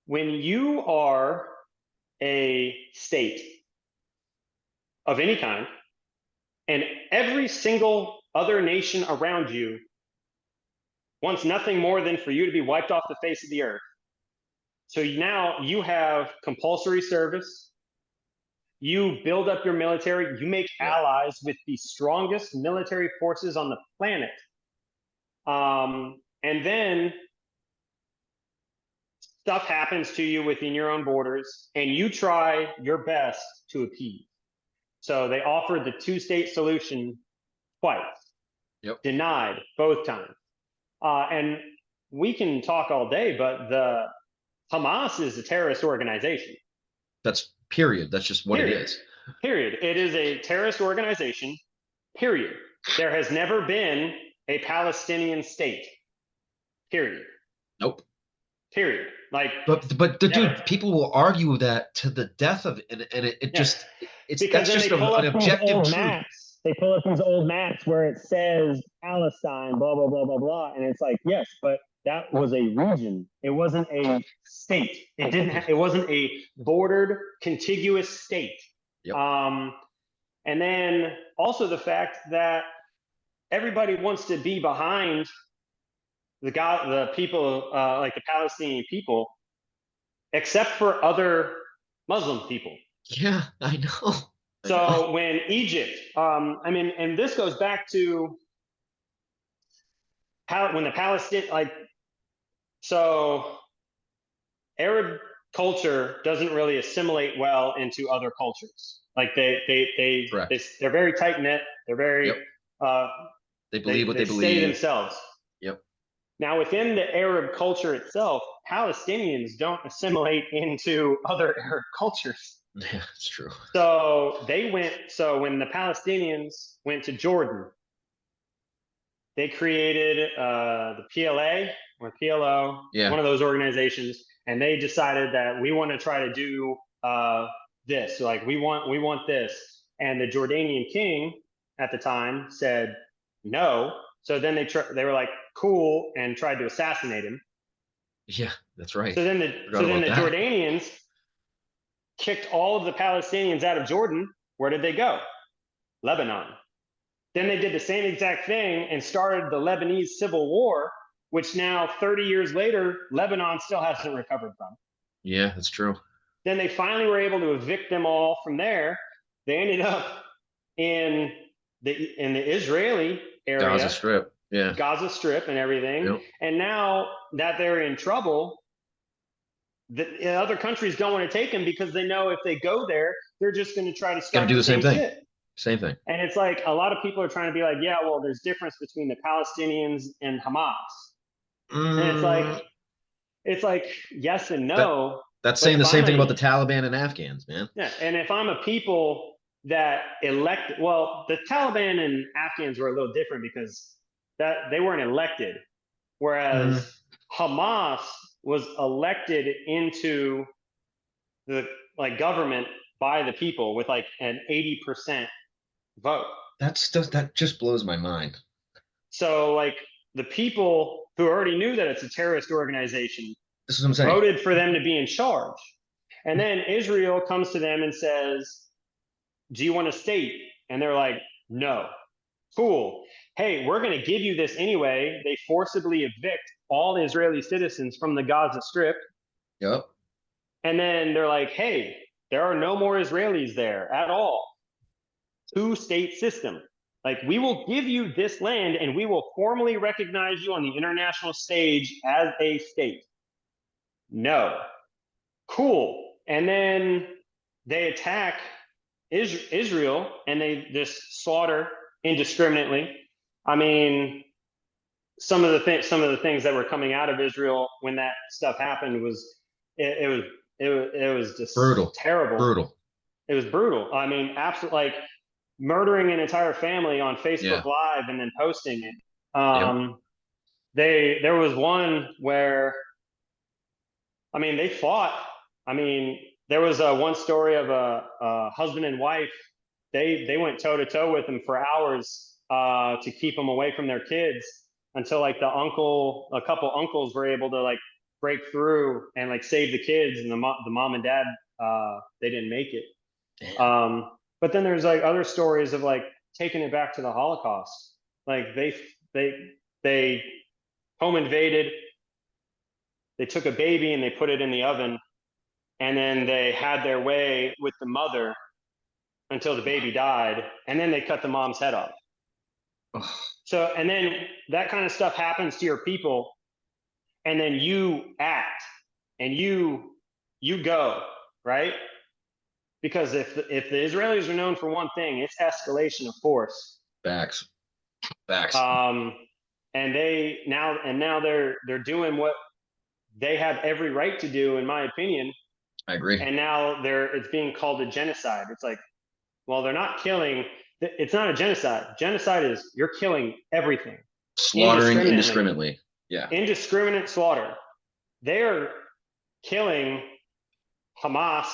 when you are a state of any kind and every single other nation around you wants nothing more than for you to be wiped off the face of the earth. So now you have compulsory service, you build up your military, you make allies with the strongest military forces on the planet. And then stuff happens to you within your own borders, and you try your best to appease. So they offered the two-state solution twice. Yep. Denied both times. And we can talk all day, but the Hamas is a terrorist organization.
That's period. That's just what it is.
Period. It is a terrorist organization. Period. There has never been a Palestinian state. Period.
Nope.
Period. Like,
but dude, people will argue that to the death of it, and it's
because that's just an objective truth. They pull up these old maps where it says Palestine, blah blah blah blah blah, and it's like, yes, but that was a region. It wasn't a state. It didn't. It wasn't a bordered, contiguous state.
Yep.
And then also the fact that everybody wants to be behind the people, like the Palestinian people, except for other Muslim people.
Yeah, I know.
So when Egypt, I mean, and this goes back to when the Palestinian, like, so Arab culture doesn't really assimilate well into other cultures. Like they're very tight knit. They're very,
they believe what they believe.
Stay themselves.
Yep.
Now, within the Arab culture itself, Palestinians don't assimilate into other Arab cultures.
Yeah, it's true.
So when the Palestinians went to Jordan, they created the PLA or PLO,
Yeah.
one of those organizations, and they decided that we want to try to do this. So like we want this, and the Jordanian king at the time said no. So then they were like cool and tried to assassinate him.
Yeah, that's right.
So then
Forgot about
the
that.
Jordanians kicked all of the Palestinians out of Jordan. Where did they go? Lebanon. Then they did the same exact thing and started the Lebanese civil war, which now 30 years later, Lebanon still hasn't recovered from.
Yeah, that's true.
Then they finally were able to evict them all from there. They ended up in the Israeli area,
Gaza Strip. Yeah.
Gaza Strip and everything.
Yep.
And now that they're in trouble, the other countries don't want to take them because they know if they go there, they're just going to try to start
do the same thing.
shit.
Same thing.
And it's like a lot of people are trying to be like, yeah, well, there's difference between the Palestinians and Hamas. And it's like yes and no.
That's saying the same thing about the Taliban and Afghans, man.
Yeah, and if I'm a people that elected, well, the Taliban and Afghans were a little different because that they weren't elected, whereas Hamas was elected into the government by the people with like an 80% vote.
That just blows my mind.
So like the people who already knew that it's a terrorist organization,
this is what I'm saying,
voted for them to be in charge. And then Israel comes to them and says, do you want a state? And they're like, no. Cool. Hey, we're going to give you this anyway. They forcibly evict all Israeli citizens from the Gaza Strip.
Yep.
And then they're like, hey, there are no more Israelis there at all. Two-state system. Like, we will give you this land and we will formally recognize you on the international stage as a state. No. Cool. And then they attack Israel and they just slaughter indiscriminately. I mean, some of the things that were coming out of Israel when that stuff happened was it was just
brutal,
terrible. It was brutal. I mean, absolutely, like murdering an entire family on Facebook Live and then posting it. There was one where, I mean, they fought. I mean, there was one story of a husband and wife. They went toe to toe with them for hours to keep them away from their kids until like a couple uncles were able to like break through and like save the kids, and the mom and dad they didn't make it. But then there's like other stories of like taking it back to the Holocaust. Like they home invaded. They took a baby and they put it in the oven, and then they had their way with the mother until the baby died, and then they cut the mom's head off. So, and then that kind of stuff happens to your people, and then you act and you go, right? Because if the Israelis are known for one thing, it's escalation of force.
Facts.
And now they're doing what they have every right to do, in my opinion.
I agree.
And now it's being called a genocide. It's like, well, they're not killing. It's not a genocide. Genocide is you're killing everything.
Slaughtering indiscriminately. Yeah.
Indiscriminate slaughter. They are killing Hamas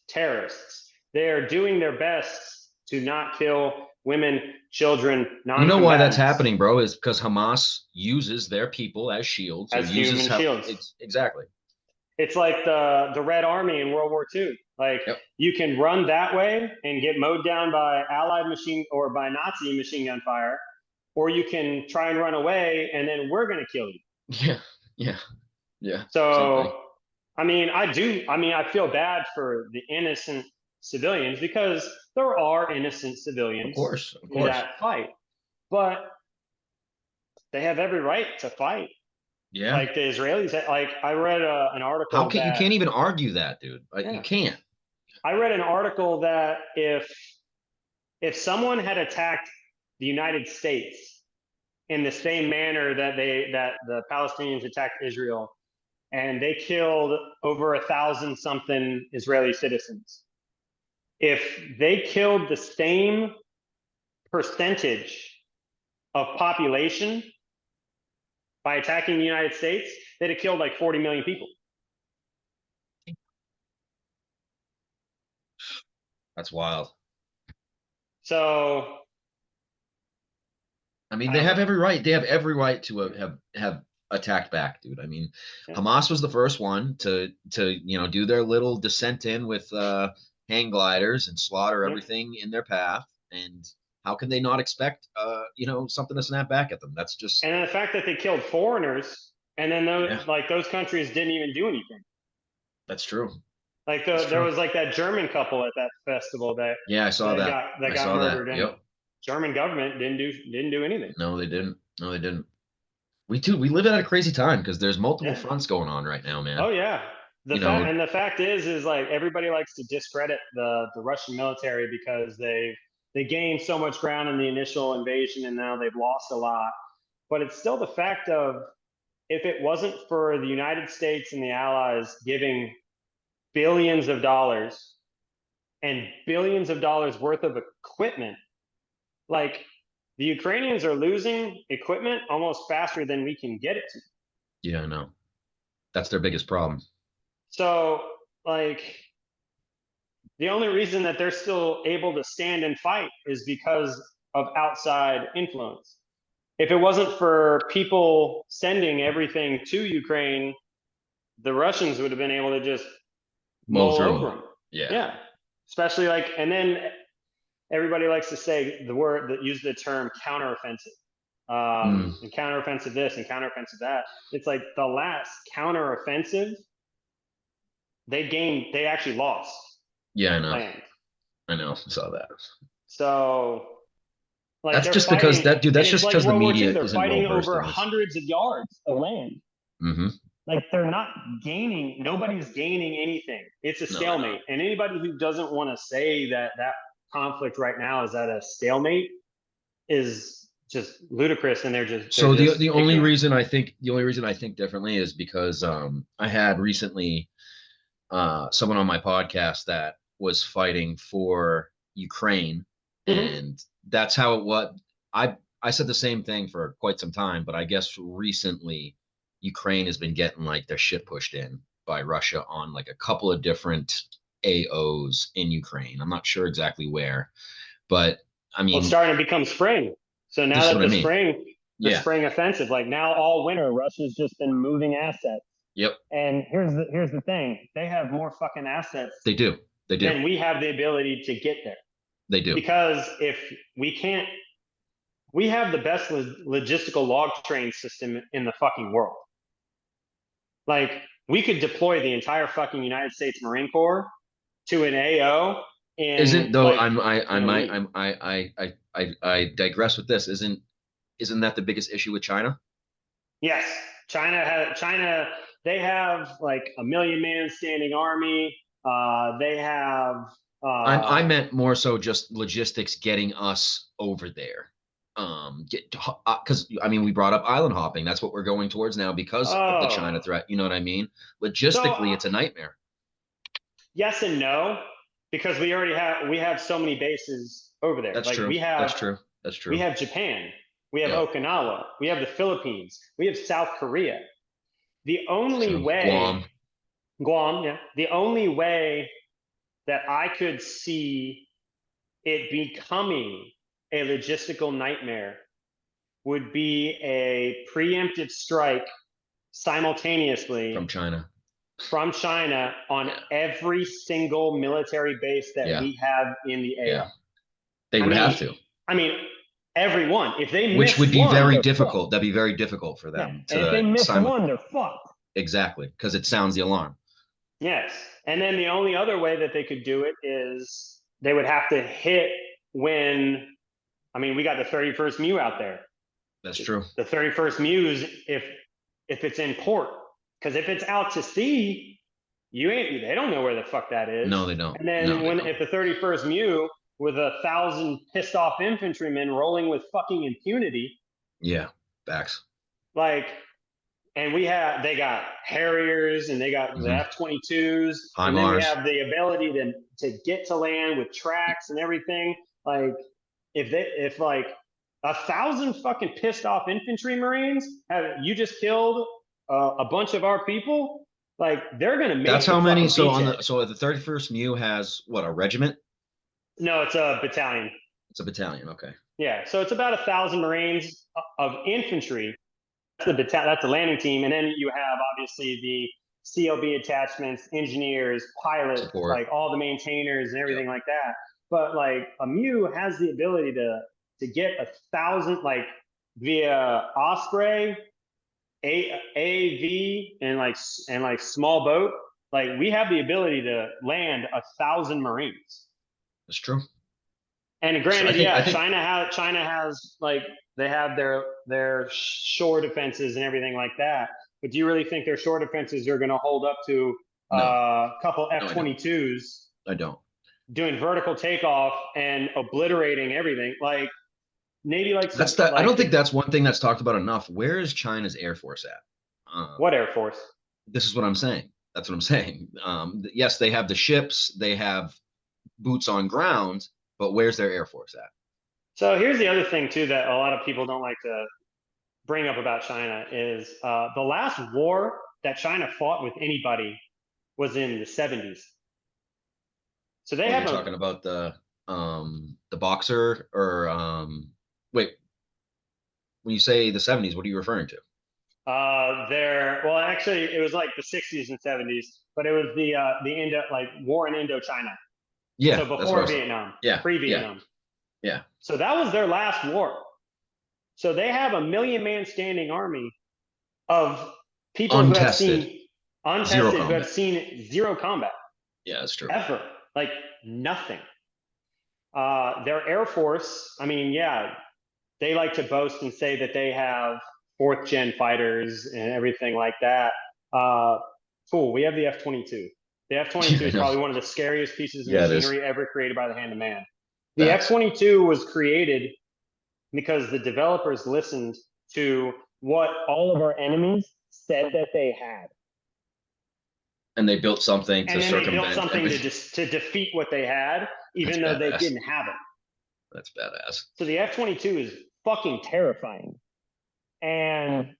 terrorists. They are doing their best to not kill women, children, non-combatants.
You know why that's happening, bro? Is because Hamas uses their people as shields.
As human shields.
Exactly.
It's like the Red Army in World War II. Like you can run that way and get mowed down by Allied or by Nazi machine gun fire, or you can try and run away and then we're going to kill you.
Yeah.
So, I mean, I feel bad for the innocent civilians because there are innocent civilians
of course.
in that fight, but they have every right to fight.
Yeah.
Like the Israelis, like I read an article.
You can't even argue that, dude. Like you can't.
I read an article that if someone had attacked the United States in the same manner that the Palestinians attacked Israel, and they killed over 1,000 something Israeli citizens, if they killed the same percentage of population by attacking the United States, they'd have killed like 40 million people.
That's wild.
So,
I mean, they have every right. They have every right to have attacked back, dude. I mean,
yeah.
Hamas was the first one to do their little descent in with hang gliders and slaughter everything in their path. And how can they not expect something to snap back at them? That's just.
And the fact that they killed foreigners, and then those countries didn't even do anything.
That's true.
Like there was like that German couple at that festival that
I saw that
got murdered. And
yep.
German government didn't do anything.
No, they didn't. We live at a crazy time because there's multiple fronts going on right now, man.
Oh yeah. The fact is like everybody likes to discredit the Russian military because they gained so much ground in the initial invasion and now they've lost a lot. But it's still the fact of, if it wasn't for the United States and the Allies giving billions of dollars and billions of dollars worth of equipment, like the Ukrainians are losing equipment almost faster than we can get it to.
Yeah, I know. That's their biggest problem.
So, like, the only reason that they're still able to stand and fight is because of outside influence. If it wasn't for people sending everything to Ukraine, the Russians would have been able to just mull over them. Yeah. Especially and then everybody likes to say use the term counteroffensive. And counteroffensive this and counteroffensive that. It's like the last counteroffensive, they actually lost.
Yeah, I know.
Land.
I know. I saw that.
So
that's just because that's just because the media
they're
isn't
fighting
well versed
over
in this.
hundreds of yards of land.
Mm-hmm.
Like they're not gaining. Nobody's gaining anything. It's a stalemate. And anybody who doesn't want to say that conflict right now is at a stalemate is just ludicrous. And they're just
the only reason I think differently is because I had recently someone on my podcast that was fighting for Ukraine, and that's how it was. I said the same thing for quite some time, but I guess recently Ukraine has been getting like their shit pushed in by Russia on like a couple of different AOs in Ukraine. I'm not sure exactly where, but I mean,
it's starting to become spring. So now that the spring offensive, like now all winter, Russia's just been moving assets.
Yep.
And here's the thing: they have more fucking assets.
They do.
Than we have the ability to get there.
They do.
Because if we can't, we have the best logistical log train system in the fucking world. Like we could deploy the entire fucking United States Marine Corps to an AO.
I digress with this. Isn't that the biggest issue with China?
Yes, China. They have like a 1 million man standing army. They have.
I meant more so just logistics getting us over there. Because I mean, we brought up island hopping. That's what we're going towards now because of the China threat. You know what I mean? Logistically, it's a nightmare.
Yes and no, because we have so many bases over there.
That's true. That's true.
We have Japan. We have Okinawa. We have the Philippines. We have South Korea. The only way. Guam, yeah. The only way that I could see it becoming a logistical nightmare would be a preemptive strike simultaneously
from China
on every single military base that we have in the AO.
Yeah. They would have to.
I mean, everyone. If they
which would be
one,
very difficult. That'd be very difficult for them.
And if they miss one, they're fucked.
Exactly, because it sounds the alarm.
Yes. And then the only other way that they could do it is they would have to hit when, I mean, we got the 31st MEU out there.
That's true.
The 31st MEUs, if it's in port, because if it's out to sea, they don't know where the fuck that is.
No, they don't.
And then if the 31st MEU with 1,000 pissed off infantrymen rolling with fucking impunity.
Yeah, facts.
Like, and they got Harriers and they got the F-22s. And then we have the ability to get to land with tracks and everything. Like if like 1,000 fucking pissed off infantry Marines you just killed a bunch of our people, like they're gonna make.
That's how many. So the 31st MEU has what, a regiment?
No, it's a battalion.
It's a battalion. Okay.
Yeah, so it's about 1,000 Marines of infantry. That's the landing team, and then you have obviously the CLB attachments, engineers, pilots,
support,
like all the maintainers and everything like that. But like a MEU has the ability to get 1,000, like via Osprey, AV, and like small boat. Like we have the ability to land 1,000 Marines.
That's true.
And granted, China has like they have their shore defenses and everything like that. But do you really think their shore defenses are going to hold up to a couple F-22s?
I don't.
Doing vertical takeoff and obliterating everything. Like Navy likes.
That's that. Like, I don't think that's one thing that's talked about enough. Where is China's Air Force at?
What Air Force?
This is what I'm saying. That's what I'm saying. Yes, they have the ships. They have boots on ground. But where's their Air Force at?
So here's the other thing too that a lot of people don't like to bring up about China is the last war that China fought with anybody was in the 70s. So they have
talking about the Boxer or wait, when you say the 70s, what are you referring to?
Well, actually, it was like the 60s and 70s, but it was the war in Indochina.
Yeah.
So before Vietnam.
Yeah.
Pre-Vietnam.
Yeah.
So that was their last war. So they have a 1,000,000-man standing army of people
untested,
who have seen zero combat.
Yeah, that's true.
Ever. Like nothing. Their Air Force, I mean, yeah, they like to boast and say that they have 4th gen fighters and everything like that. Cool. We have the F-22. The F-22 is probably one of the scariest pieces of machinery ever created by the hand of man. The F-22 was created because the developers listened to what all of our enemies said that they had.
And they built something to circumvent.
They built something to defeat what they had, even though they didn't have it.
That's badass.
So the F-22 is fucking terrifying. And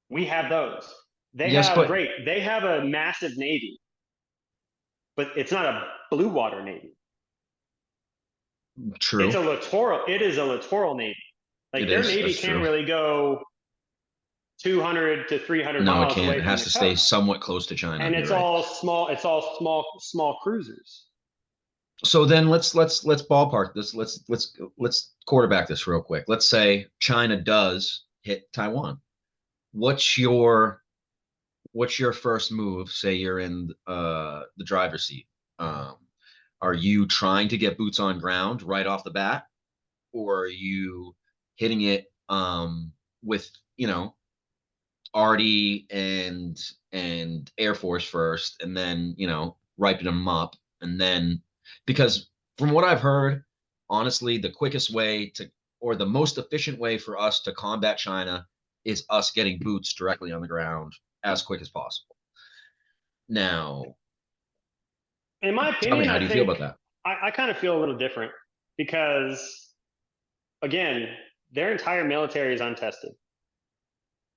we have those. They have a massive Navy. But it's not a blue water Navy.
True.
It is a littoral Navy. Like their Navy can't really go 200 to 300 miles.
No, it can't.
Away
it has to stay somewhat close to China.
And it's all small. It's all small cruisers.
So then let's ballpark this. Let's quarterback this real quick. Let's say China does hit Taiwan. What's your first move? Say you're in the driver's seat. Are you trying to get boots on ground right off the bat, or are you hitting it with arty and Air Force first, and then ripen them up, and then, because from what I've heard, honestly, the quickest way or the most efficient way for us to combat China is us getting boots directly on the ground as quick as possible. Now,
in my opinion,
tell me, how do you feel about that?
I kind of feel a little different because, again, their entire military is untested.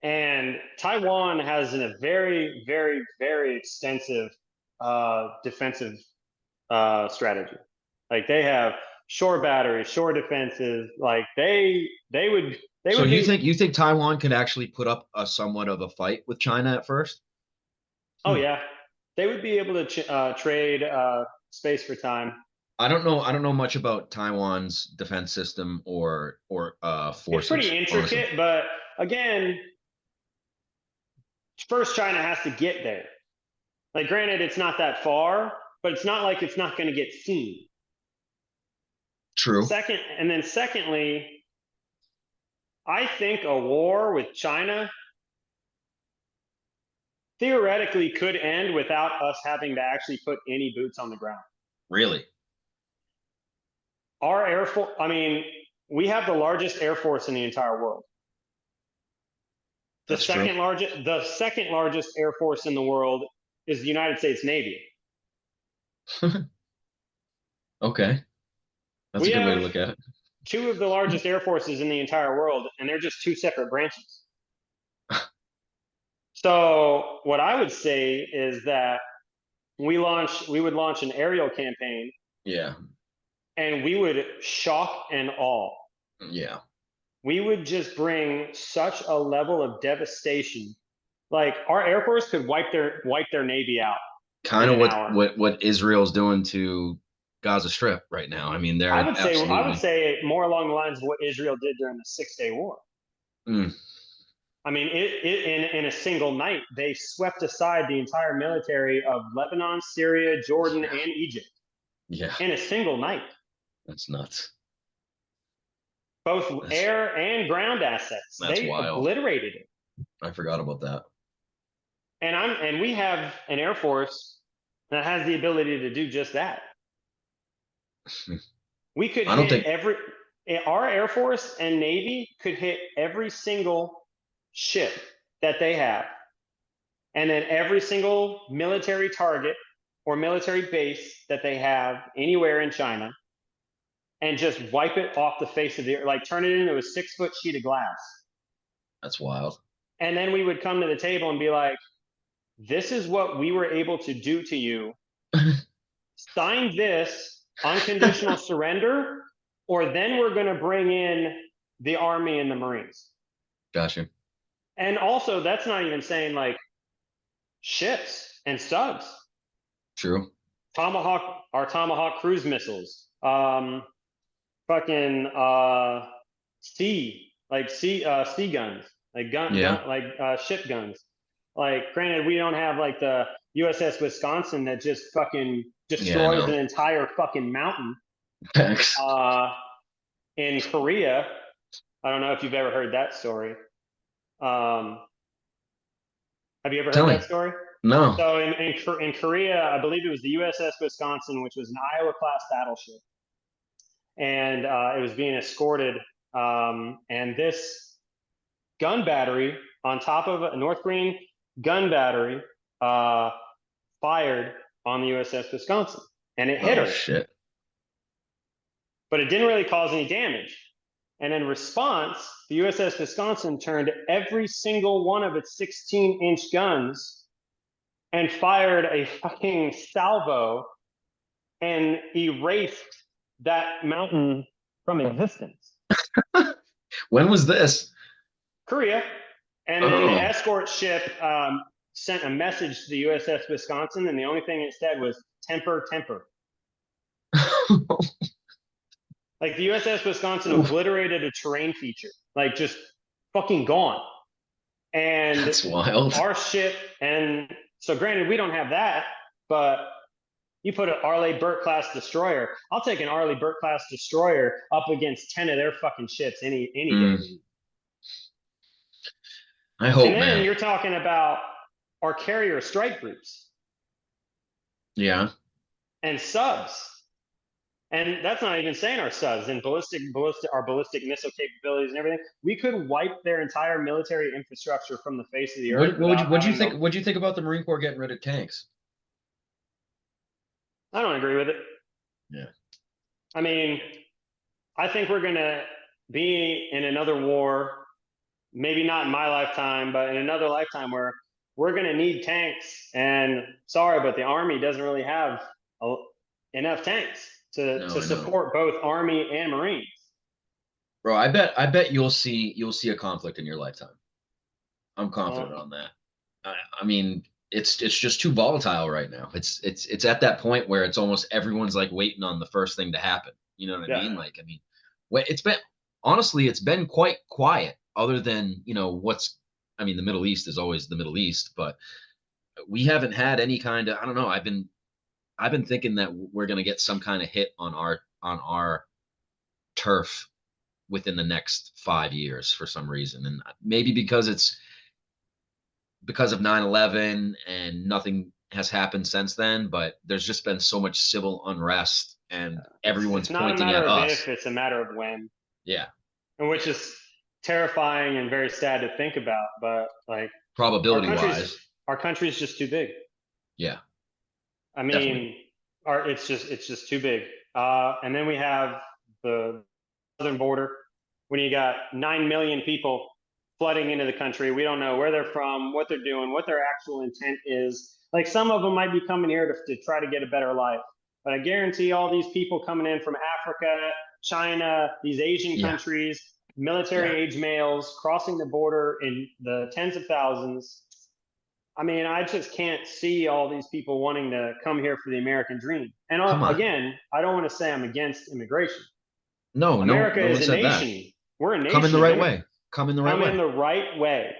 And Taiwan has a very, very, very extensive defensive strategy. Like they have shore batteries, shore defenses. Like they would.
So you think Taiwan could actually put up a somewhat of a fight with China at first?
Oh yeah, they would be able to trade space for time.
I don't know much about Taiwan's defense system or forces.
It's pretty intricate, honestly. But again, first China has to get there. Like, granted, it's not that far, but it's not like it's not going to get seen.
True.
Secondly, I think a war with China theoretically could end without us having to actually put any boots on the ground.
Really?
Our Air Force, I mean, we have the largest Air Force in the entire world. The second largest Air Force in the world is the United States Navy.
Okay. That's a
We
good way to
have
look at it.
two of the largest air forces in the entire world, and they're just two separate branches. So what I would say is that we would launch an aerial campaign,
Yeah.
and we would shock and awe.
Yeah.
We would just bring such a level of devastation. Like our Air Force could wipe their Navy out
Kind
in
of
an hour.
what Israel's doing to Gaza Strip right now. I mean, they're
I would
absolutely.
say more along the lines of what Israel did during the 6 Day War.
Mm,
I mean, in a single night, they swept aside the entire military of Lebanon, Syria, Jordan,
yeah.
and Egypt
Yeah.
in a single night.
That's nuts.
Both air and ground assets.
That's
They
wild.
obliterated it.
I forgot about that.
And we have an Air Force that has the ability to do just that. We could
I don't
hit
think.
our Air Force and Navy could hit every single ship that they have, and then every single military target or military base that they have anywhere in China, and just wipe it off the face of the earth, like turn it into a 6 foot sheet of glass.
That's wild.
And then we would come to the table and be like, this is what we were able to do to you. Sign this unconditional surrender, or then we're going to bring in the Army and the Marines.
Gotcha.
And also, that's not even saying like ships and subs.
True.
Our Tomahawk cruise missiles, fucking sea guns, like ship guns. Like, granted, we don't have like the USS Wisconsin that just fucking destroys an entire fucking mountain.
Thanks.
In Korea, I don't know if you've ever heard that story. Have you ever heard that story?
No.
So in Korea, I believe it was the USS Wisconsin, which was an Iowa-class battleship, and it was being escorted. And this gun battery on top of a North Korean gun battery fired on the USS Wisconsin, and it hit her.
Shit.
But it didn't really cause any damage. And in response, the USS Wisconsin turned every single one of its 16-inch guns and fired a fucking salvo and erased that mountain from existence.
When was this?
Korea. And then the escort ship sent a message to the USS Wisconsin, and the only thing it said was temper, temper. Like the USS Wisconsin obliterated a terrain feature, like just fucking gone. And
that's wild.
Our ship, and so granted, we don't have that, but you put an Arleigh Burke-class destroyer. I'll take an Arleigh Burke-class destroyer up against 10 of their fucking ships any day.
I hope,
and then
man.
You're talking about our carrier strike groups.
Yeah.
And subs. And that's not even saying our subs and our ballistic missile capabilities and everything. We could wipe their entire military infrastructure from the face of the earth.
What'd you think? What'd you think about the Marine Corps getting rid of tanks?
I don't agree with it.
Yeah.
I mean, I think we're gonna be in another war, maybe not in my lifetime, but in another lifetime where we're gonna need tanks. And sorry, but the Army doesn't really have enough tanks to support both Army and Marines.
Bro, I bet you'll see a conflict in your lifetime. I'm confident on that. I mean, it's just too volatile right now. It's at that point where it's almost everyone's like waiting on the first thing to happen. You know what I mean? Like, I mean, it's been quite quiet other than, the Middle East is always the Middle East, but we haven't had any kind of, I don't know. I've been thinking that we're going to get some kind of hit on our turf within the next 5 years for some reason. And maybe because of 9/11 and nothing has happened since then, but there's just been so much civil unrest and everyone's pointing at us.
If, it's a matter of when.
Yeah.
And which is terrifying and very sad to think about, but like
probability wise,
our country's just too big.
Yeah.
I mean, it's just too big. And then we have the southern border when you got 9 million people flooding into the country. We don't know where they're from, what they're doing, what their actual intent is. Like some of them might be coming here to try to get a better life. But I guarantee all these people coming in from Africa, China, these Asian countries, military age males crossing the border in the tens of thousands. I mean, I just can't see all these people wanting to come here for the American dream. And again, I don't want to say I'm against immigration.
No,
America
no one
is a
said
nation.
that.
We're a nation.
Come in the right way. Come in the right
Come
way.
in the right way.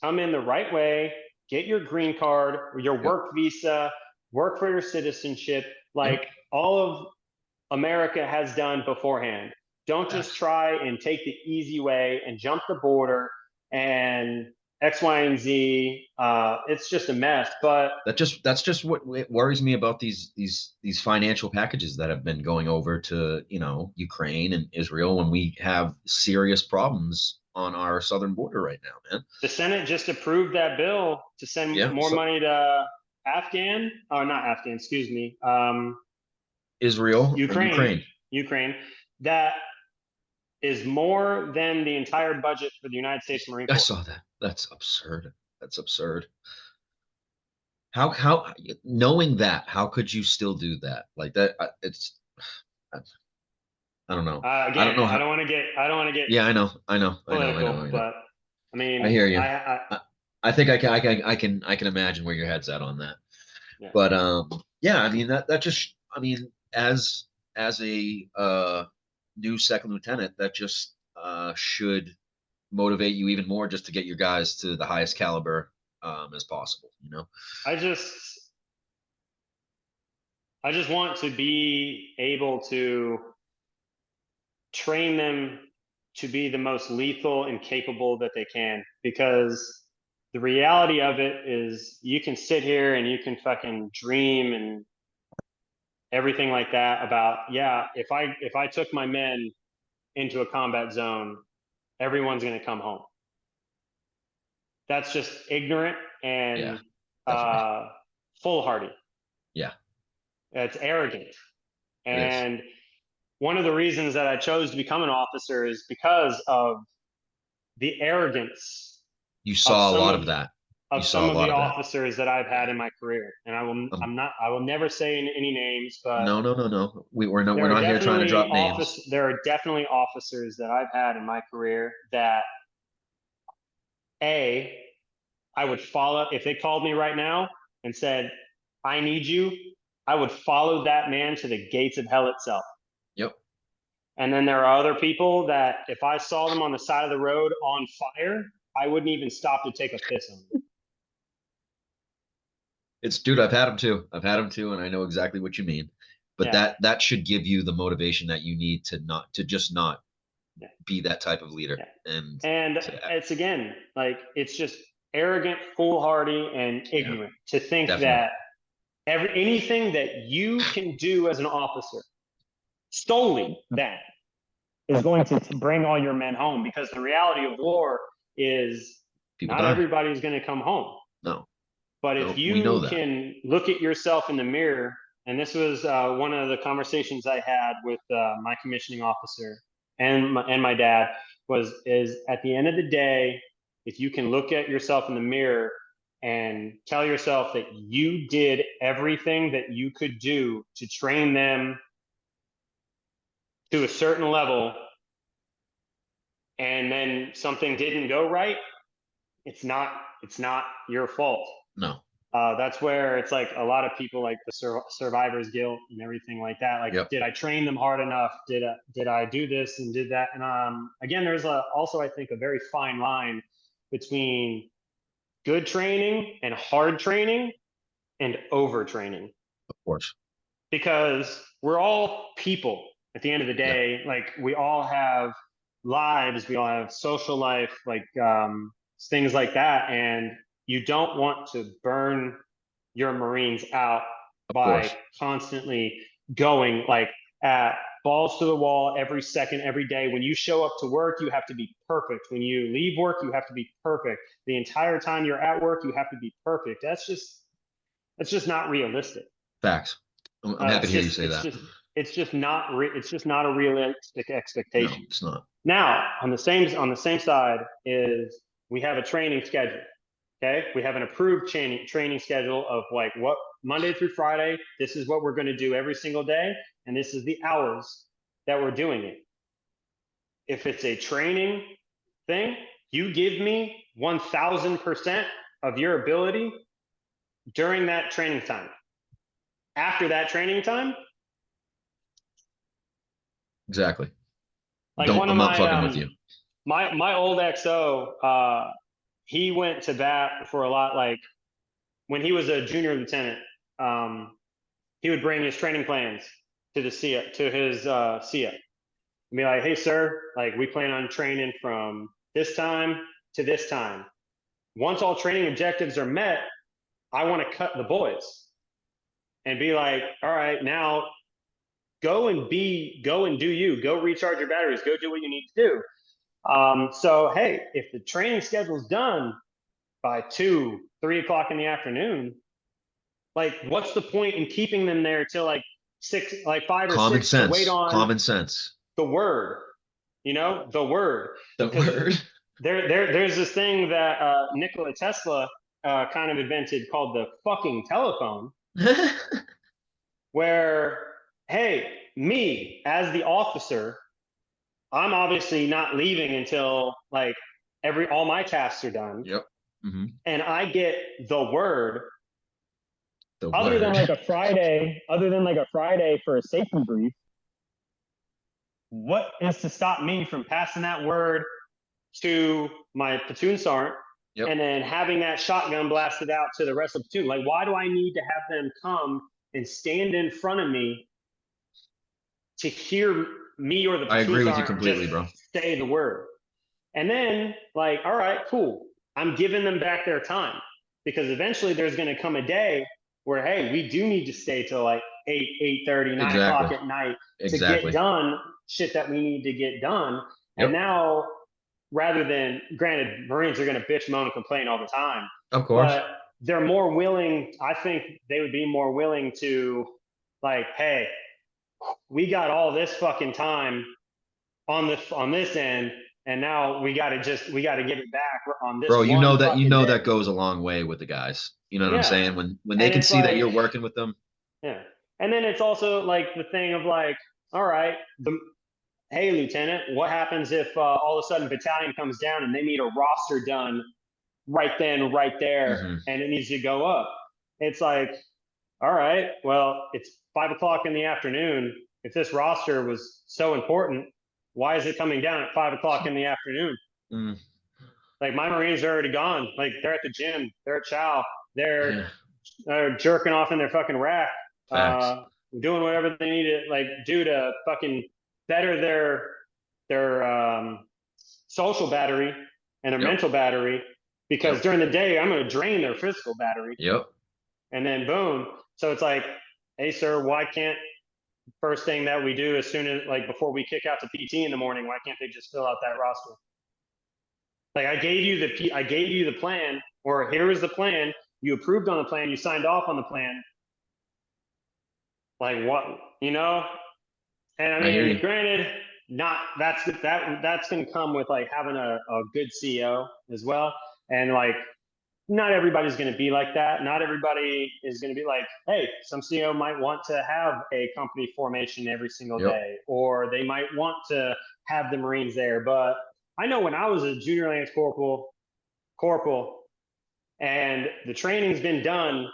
Come in the right way. Get your green card, your work visa, work for your citizenship, like all of America has done beforehand. Don't just try and take the easy way and jump the border and X, Y, and Z. It's just a mess. But
that's just what worries me about these financial packages that have been going over to, you know, Ukraine and Israel when we have serious problems on our southern border right now, man.
The Senate just approved that bill to send more money to
Israel,
Ukraine. That is more than the entire budget for the United States Marine Corps.
I saw that. That's absurd. That's absurd. How knowing that, how could you still do that? Like that, I don't know.
Again, I don't know. I don't want to get.
Yeah, I know.
Political, but I mean,
I hear you. I think I can imagine where your head's at on that.
Yeah.
But yeah, I mean that just, I mean, as a new second lieutenant, that just should motivate you even more just to get your guys to the highest caliber as possible, you know.
I just want to be able to train them to be the most lethal and capable that they can, because the reality of it is you can sit here and you can fucking dream and everything like that about, yeah, if I took my men into a combat zone, everyone's going to come home. That's just ignorant and foolhardy.
Yeah.
It's arrogant. And one of the reasons that I chose to become an officer is because of the arrogance.
You saw a lot of that.
Of some of the officers that I've had in my career. And I will never say any names, but
no. We're not here trying to drop names.
There are definitely officers that I've had in my career that I would follow. If they called me right now and said, I need you, I would follow that man to the gates of hell itself.
Yep.
And then there are other people that if I saw them on the side of the road on fire, I wouldn't even stop to take a piss on them.
Dude, I've had them too, and I know exactly what you mean. But that should give you the motivation that you need to just not be that type of leader.
Yeah. And it's, again, like, it's just arrogant, foolhardy, and ignorant to think that anything that you can do as an officer, solely that, is going to bring all your men home, because the reality of war is not everybody's going to come home.
No.
But if you can look at yourself in the mirror, and this was one of the conversations I had with my commissioning officer and my dad, is at the end of the day, if you can look at yourself in the mirror and tell yourself that you did everything that you could do to train them to a certain level, and then something didn't go right, it's not your fault.
No.
That's where it's like a lot of people, like the survivor's guilt and everything like that. Like, did I train them hard enough? Did I do this and did that? And again, there's also, I think, a very fine line between good training and hard training and overtraining.
Of course.
Because we're all people at the end of the day. Yeah. Like, we all have lives, we all have social life, like things like that. And you don't want to burn your Marines out by constantly going like at balls to the wall every second, every day. When you show up to work, you have to be perfect. When you leave work, you have to be perfect. The entire time you're at work, you have to be perfect. That's just not realistic.
Facts. I'm happy to hear you say that.
it's just not a realistic
No,
expectation.
it's not.
Now, on the same side is we have a training schedule. Okay, we have an approved training schedule of like what Monday through Friday. This is what we're going to do every single day, and this is the hours that we're doing it. If it's a training thing, you give me 1000% of your ability during that training time. After that training time,
Exactly.
like
Don't,
one
I'm
of
not
my
fucking with you.
my old XO, he went to bat for a lot. Like when he was a junior lieutenant, he would bring his training plans to the SIA, to his SIA, and be like, "Hey, sir, like we plan on training from this time to this time. Once all training objectives are met, I want to cut the boys and be like, all right, now go and do you, go recharge your batteries, go do what you need to do. So, hey, if the training schedule's done by 2, 3 o'clock in the afternoon, like what's the point in keeping them there till like 6, like 5 or
Common
6 to wait
sense.
on
Common sense.
the word, the word.
The word.
There's this thing that Nikola Tesla kind of invented called the fucking telephone, where, hey, me as the officer, I'm obviously not leaving until like all my tasks are done.
Yep. Mm-hmm.
And I get the word.
Other
than like a Friday for a safety brief. What is to stop me from passing that word to my platoon sergeant,
yep,
and then having that shotgun blasted out to the rest of the platoon? Like, why do I need to have them come and stand in front of me to hear me or the platoon
I agree with you
sergeant
completely,
just
bro.
say the word? And then, like, all right, cool. I'm giving them back their time, because eventually there's going to come a day where, hey, we do need to stay till like 8, 8:30, 9 o'clock at night to get done shit that we need to get done. Yep. And now, rather than, granted, Marines are going to bitch, moan, and complain all the time.
Of course.
But they're more willing, I think they would be more willing to, like, hey, we got all this fucking time on this end, and now we got to get it back on this.
Bro, you know
day.
That goes a long way with the guys. You know what I'm saying? When they
and
can see that you're working with them.
Yeah. And then it's also like the thing of like, all right, hey, Lieutenant, what happens if all of a sudden battalion comes down and they need a roster done right then, right there, mm-hmm. and it needs to go up? It's like, all right, well, it's 5 o'clock in the afternoon. If this roster was so important, why is it coming down at 5 o'clock in the afternoon? Mm. Like, my Marines are already gone. Like, they're at the gym, they're at chow, they're jerking off in their fucking rack, doing whatever they need to like do to fucking better their social battery and their mental battery, because during the day I'm going to drain their physical battery. Yep. And then boom. So it's like, hey, sir, why can't first thing that we do as soon as, like, before we kick out to PT in the morning, why can't they just fill out that roster? Like, I gave you the plan, or here is the plan. You approved on the plan. You signed off on the plan. Like, what, And I mean, granted, that's going to come with like having a good CEO as well. And like, not everybody's going to be like that. Not everybody is going to be like, hey, some CEO might want to have a company formation every single day, or they might want to have the Marines there. But I know when I was a junior lance corporal, and the training's been done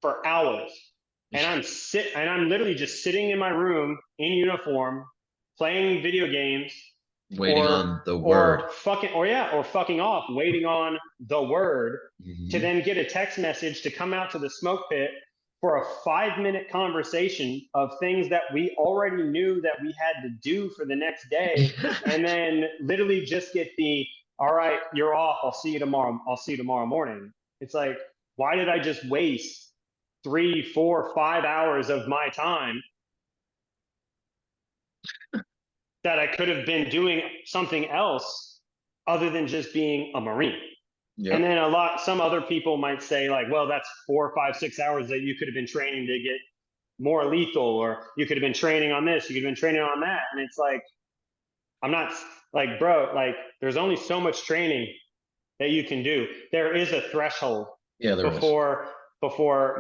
for hours, and I'm literally just sitting in my room in uniform, playing video games,
waiting on the word,
or fucking off, waiting on the word, to then get a text message to come out to the smoke pit for a 5-minute conversation of things that we already knew that we had to do for the next day, and then literally just get all right, you're off. I'll see you tomorrow morning. It's like, why did I just waste 3, 4, 5 hours of my time that I could have been doing something else other than just being a Marine? Yep. And then some other people might say like, well, that's 4, 5, 6 hours that you could have been training to get more lethal, or you could have been training on this, you could have been training on that. And it's like, I'm not like, bro, like there's only so much training that you can do. There is a threshold before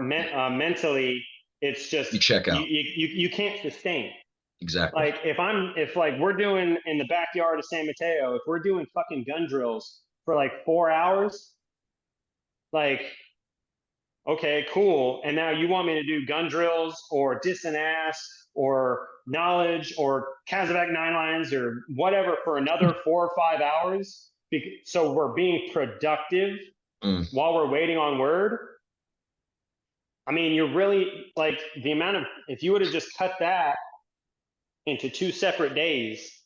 mentally it's just
you check out.
You can't sustain.
Exactly.
Like if like we're doing in the backyard of San Mateo, if we're doing fucking gun drills for like 4 hours, like, okay, cool. And now you want me to do gun drills or distant ass or knowledge or Kazovac 9 lines or whatever for another 4 or 5 hours. So we're being productive while we're waiting on word. I mean, you're really like the amount of, if you would have just cut that into 2 separate days.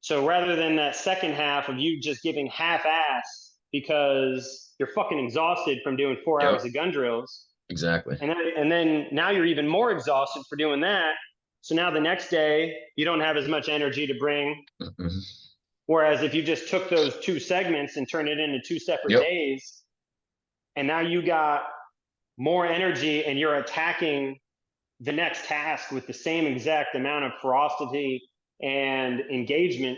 So rather than that second half of you just giving half-ass because you're fucking exhausted from doing 4 hours of gun drills.
Exactly.
And then now you're even more exhausted for doing that. So now the next day you don't have as much energy to bring. Whereas if you just took those 2 segments and turned it into 2 separate days, and now you got more energy and you're attacking the next task with the same exact amount of ferocity and engagement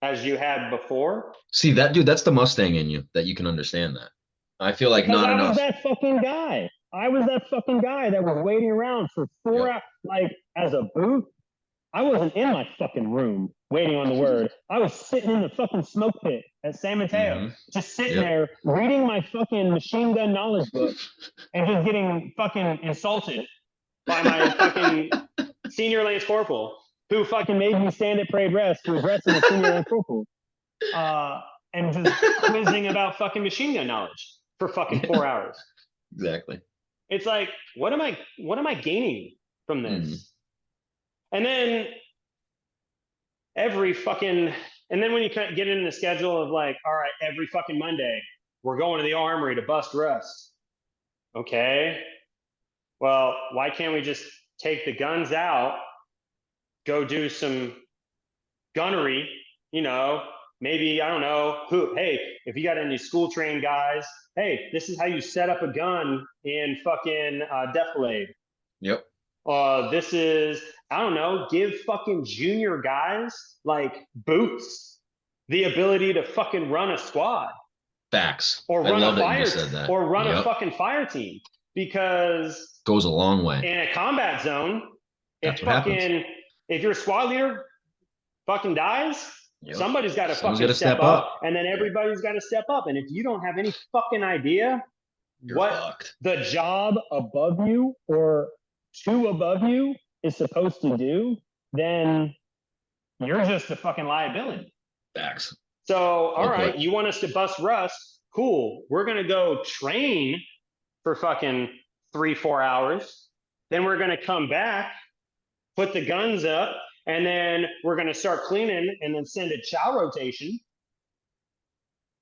as you had before.
See that, dude, that's the Mustang in you that you can understand that. I feel like
because
not
I
enough.
was that fucking guy. I was that fucking guy that was waiting around for 4 hours. Like as a boot, I wasn't in my fucking room waiting on the word. I was sitting in the fucking smoke pit at San Mateo, just sitting there reading my fucking machine gun knowledge book and just getting fucking insulted by my fucking senior lance corporal who fucking made me stand at parade rest to address a senior lance corporal and just quizzing about fucking machine gun knowledge for fucking 4 hours.
Exactly.
It's like, what am I gaining from this? And then and then when you get into the schedule of like, all right, every fucking Monday, we're going to the armory to bust rust. Okay. Well, why can't we just take the guns out, go do some gunnery, maybe, I don't know hey, if you got any school trained guys, hey, this is how you set up a gun in fucking defilade. This is, I don't know, give fucking junior guys like boots the ability to fucking run a squad.
Facts.
Or run a fire or run
a
fucking fire team, because
goes a long way
in a combat zone. If your squad leader fucking dies, somebody's got to fucking step up, and then everybody's got to step up. And if you don't have any fucking idea what the job above you or 2 above you is supposed to do, then you're just a fucking liability.
Facts.
So, all right, you want us to bust rust? Cool. We're going to go train for fucking 3-4 hours. Then we're going to come back, put the guns up, and then we're going to start cleaning and then send a chow rotation.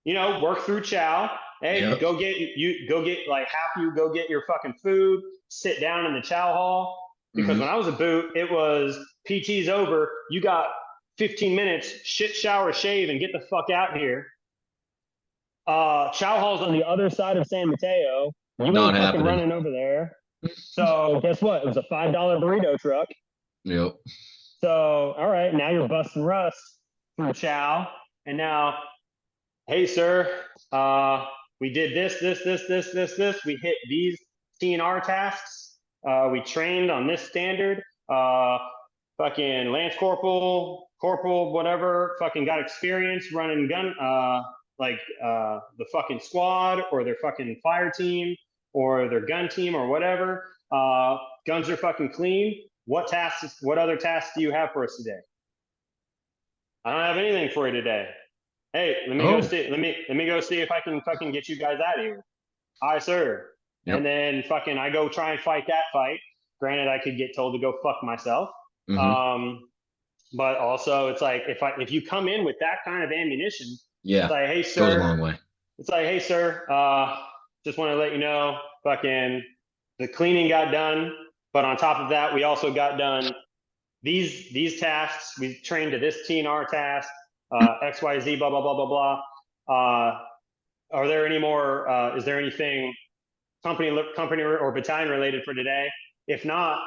Work through chow. Hey, go get like half you go get your fucking food, sit down in the chow hall. Because when I was a boot, it was PT's over. You got 15 minutes, shit, shower, shave, and get the fuck out here. Chow hall's on the other side of San Mateo. You ain't fucking running over there. So guess what? It was a $5 burrito truck. So, all right, now you're busting rust through chow. And now, hey, sir, we did this. We hit these TNR tasks. We trained on this standard. Fucking Lance Corporal, whatever, fucking got experience running gun, the fucking squad or their fucking fire team or their gun team or whatever. Guns are fucking clean. What other tasks do you have for us today? I don't have anything for you today. Hey, let me go see. Let me go see if I can fucking get you guys out of here. Aye, sir. And then fucking I go try and fight that fight. Granted, I could get told to go fuck myself. But also it's like if you come in with that kind of ammunition, it's like, hey, sir.
Goes a long way.
It's like, hey, sir, just want to let you know, fucking the cleaning got done. But on top of that, we also got done these tasks. We trained to this TNR task, XYZ, blah, blah, blah, blah, blah. Are there any more, is there anything company or battalion related for today? If not,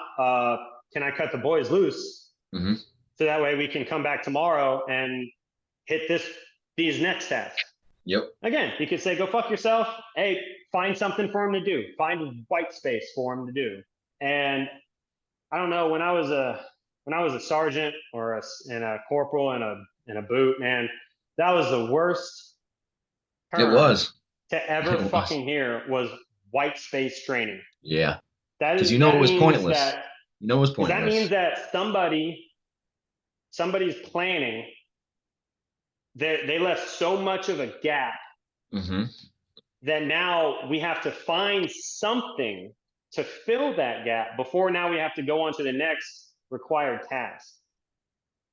can I cut the boys loose?
Mm-hmm.
So that way we can come back tomorrow and hit these next tasks.
Yep.
Again, you could say, go fuck yourself. Hey, find something for him to do. Find white space for him to do. And I don't know, when I was a sergeant or a corporal in a boot, man, that was the worst term
It was.
to ever
It was.
fucking hear was white space training.
Yeah.
That
Because
is,
you know
that
it was
means
pointless.
that,
You know it was
'cause that
pointless.
means that somebody's planning. They left so much of a gap
Mm-hmm.
that now we have to find something to fill that gap before now we have to go on to the next required task.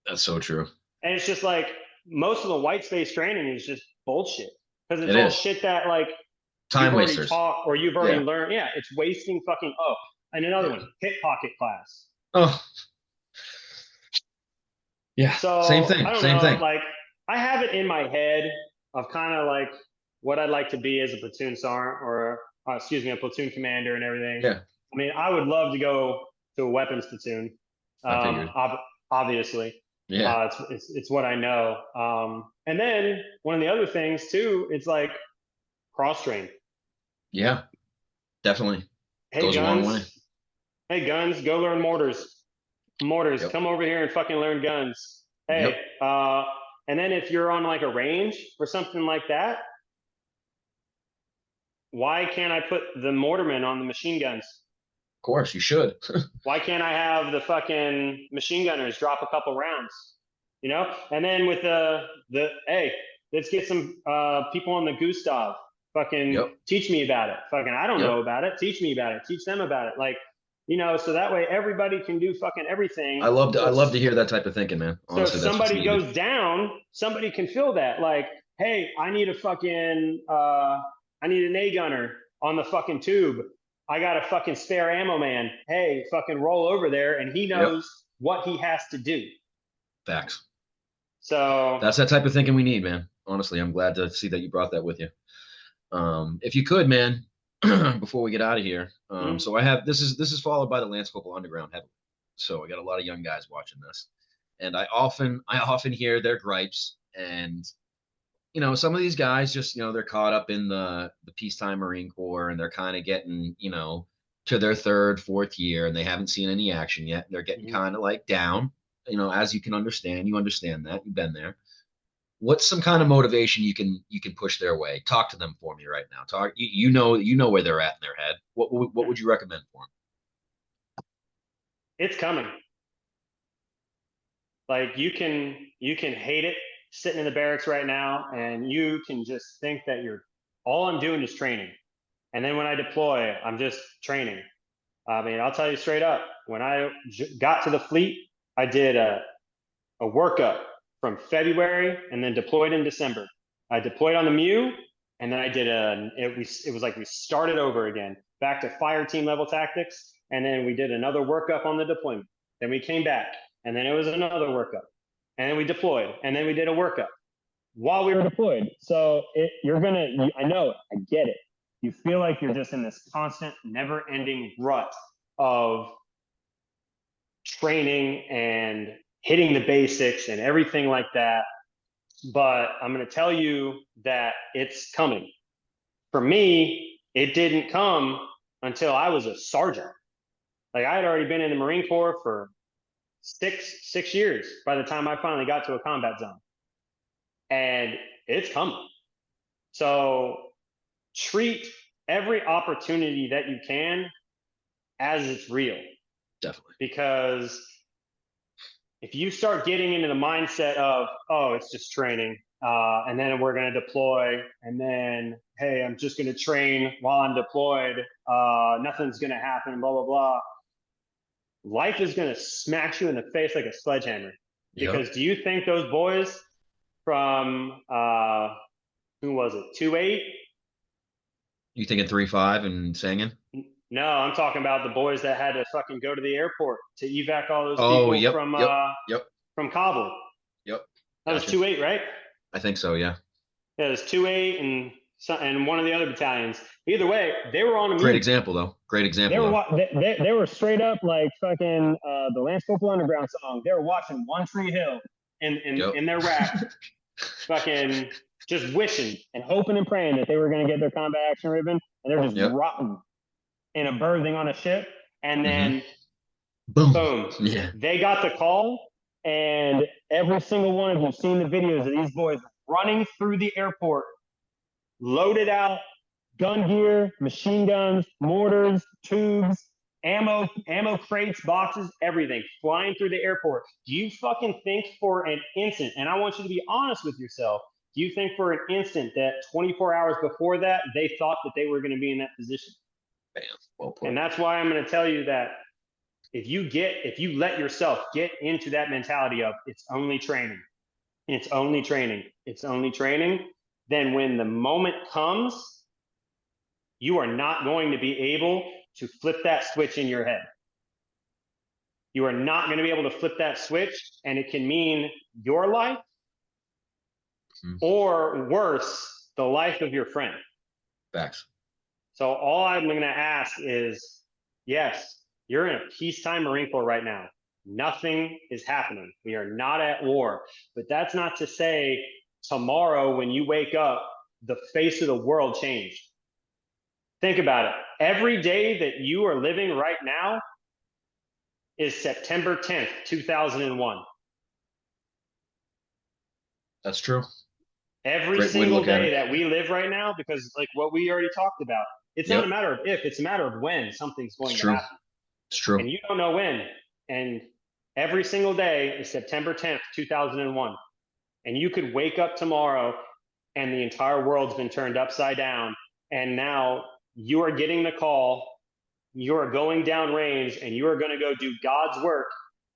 That's so true.
And it's just like most of the white space training is just bullshit, because it's
It
all
is.
shit that like
Time
you've already
wasters.
taught or you've already
Yeah.
learned. Yeah, it's wasting fucking. Oh, and another
Yeah.
one, pickpocket class.
Oh. Yeah.
So
Same thing.
I don't
Same
know.
thing.
Like I have it in my head of kind of like what I'd like to be as a platoon sergeant or excuse me, a platoon commander and everything.
Yeah.
I mean, I would love to go to a weapons platoon.
I figured.
Obviously.
Yeah.
It's what I know. And then one of the other things too, it's like cross train.
Yeah. Definitely.
Hey,
Goes a long way.
Hey, guns, go learn mortars. Mortars,
Yep.
come over here and fucking learn guns. Hey,
Yep.
and then if you're on like a range or something like that, why can't I put the mortarman on the machine guns?
Of course, you should.
Why can't I have the fucking machine gunners drop a couple rounds? You know? And then with hey, let's get some people on the Gustav. Fucking
Yep.
teach me about it. Fucking I don't
Yep.
know about it. Teach me about it. Teach them about it. Like, you know, so that way everybody can do fucking everything.
I love to hear that type of thinking, man. Honestly,
so if somebody
that's what's
goes down, somebody can fill that. Like, hey, I need a fucking I need an A gunner on the fucking tube. I got a fucking spare ammo man. Hey, fucking roll over there, and he knows what he has to do.
Facts.
So
that's that type of thinking we need, man. Honestly, I'm glad to see that you brought that with you. If you could, man, before we get out of here. So I have this is followed by the Lance Corporal Underground heavily. So I got a lot of young guys watching this, and I often hear their gripes, and you know, some of these guys just, you know, they're caught up in the peacetime Marine Corps, and they're kind of getting, you know, to their third, fourth year, and they haven't seen any action yet. They're getting kind of like down, you know, as you can understand. You understand that. You've been there. What's some kind of motivation you can push their way? Talk to them for me right now. Talk. You know where they're at in their head. What would you recommend for them?
It's coming. Like you can hate it sitting in the barracks right now, and you can just think that all I'm doing is training. And then when I deploy, I'm just training. I mean, I'll tell you straight up, when I got to the fleet, I did a workup from February and then deployed in December. I deployed on the MEU, and then I did it was like we started over again, back to fire team level tactics, and then we did another workup on the deployment. Then we came back, and then it was another workup. And then we deployed, and then we did a workup while we were deployed. So I know it, I get it. You feel like you're just in this constant, never-ending rut of training and hitting the basics and everything like that. But I'm going to tell you that it's coming. For me, it didn't come until I was a sergeant. Like I had already been in the Marine Corps for six years by the time I finally got to a combat zone. And it's coming. So treat every opportunity that you can as it's real.
Definitely.
Because if you start getting into the mindset of, oh, it's just training, and then we're going to deploy, and then, hey, I'm just going to train while I'm deployed, nothing's going to happen, blah, blah, blah. Life is going to smack you in the face like a sledgehammer. Because do you think those boys from, who was it, 2-8? You
thinking 3-5 and singing?
No, I'm talking about the boys that had to fucking go to the airport to evac all those people from Kabul.
Yep.
That was 2-8, right?
I think so, yeah.
Yeah, it was 2-8, and and one of the other battalions. Either way, they were on a
Great example, though. Great example.
They were straight up like fucking the Lance Corporal Underground song. They were watching One Tree Hill in their rack, fucking just wishing and hoping and praying that they were going to get their combat action ribbon, and they're just rotting in a berthing on a ship, and then boom, they got the call, and every single one of you have seen the videos of these boys running through the airport, loaded out gun gear, machine guns, mortars, tubes, ammo crates, boxes, everything, flying through the airport. Do you fucking think for an instant, and I want you to be honest with yourself, do you think for an instant that 24 hours before that, they thought that they were going to be in that position?
Bam. Well put.
And that's why I'm going to tell you that if you let yourself get into that mentality of it's only training, it's only training, it's only training, then when the moment comes, you are not going to be able to flip that switch in your head. You are not going to be able to flip that switch, and it can mean your life or worse, the life of your friend.
Facts.
So all I'm going to ask is, yes, you're in a peacetime Marine Corps right now. Nothing is happening. We are not at war. But that's not to say tomorrow when you wake up, the face of the world changed. Think about it. Every day that you are living right now is September 10th, 2001.
That's true.
Every single day that we live right now, because like what we already talked about, it's not a matter of if, it's a matter of when something's going to happen.
It's true.
And you don't know when. And every single day is September 10th, 2001. And you could wake up tomorrow and the entire world's been turned upside down. And now you are getting the call, you are going down range, and you are going to go do God's work.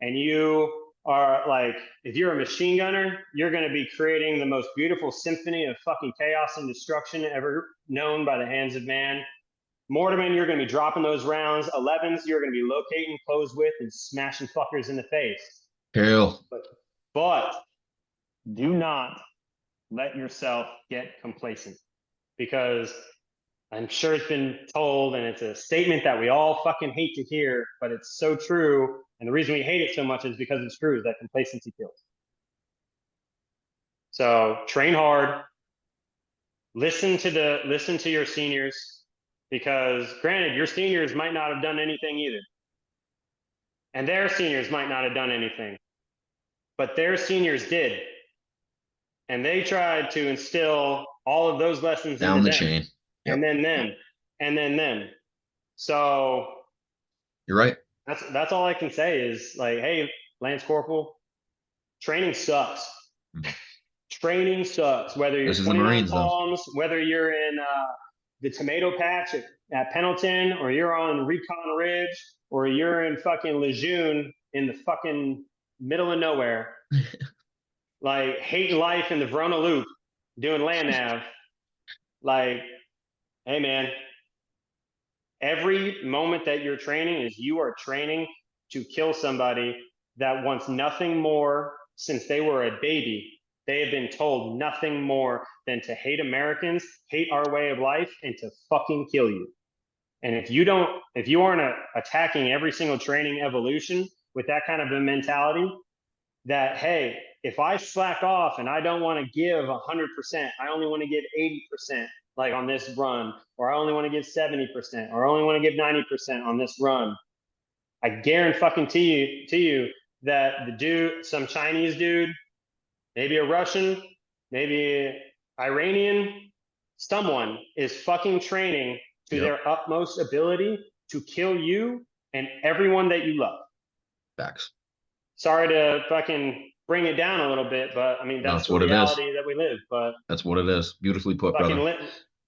And you are like, if you're a machine gunner, you're going to be creating the most beautiful symphony of fucking chaos and destruction ever known by the hands of man. Mortarman, you're going to be dropping those rounds. 11s, you're going to be locating, close with, and smashing fuckers in the face.
Hell.
But do not let yourself get complacent, because I'm sure it's been told, and it's a statement that we all fucking hate to hear, but it's so true. And the reason we hate it so much is because it's true, that complacency kills. So train hard. Listen to your seniors, because granted, your seniors might not have done anything either. And their seniors might not have done anything. But their seniors did. And they tried to instill all of those lessons
down the chain.
Yep. And then them. And then them. So
you're right.
That's all I can say is like, hey, Lance Corporal, training sucks. Training sucks. Whether you're 29 Palms, whether you're in the tomato patch at Pendleton, or you're on Recon Ridge, or you're in fucking Lejeune in the fucking middle of nowhere, like hating life in the Verona Loop, doing land nav. Like, hey man, every moment that you're training is you are training to kill somebody that wants nothing more since they were a baby. They have been told nothing more than to hate Americans, hate our way of life, and to fucking kill you. And if you aren't attacking every single training evolution with that kind of a mentality, that, hey, if I slack off and I don't want to give 100%, I only want to give 80%, like on this run, or I only want to give 70%, or I only want to give 90% on this run, I guarantee to you that the dude, some Chinese dude, maybe a Russian, maybe Iranian, someone is fucking training to their utmost ability to kill you and everyone that you love.
Facts.
Sorry to fucking bring it down a little bit, but I mean, that's the reality that we live. But
that's what it is. Beautifully put, brother.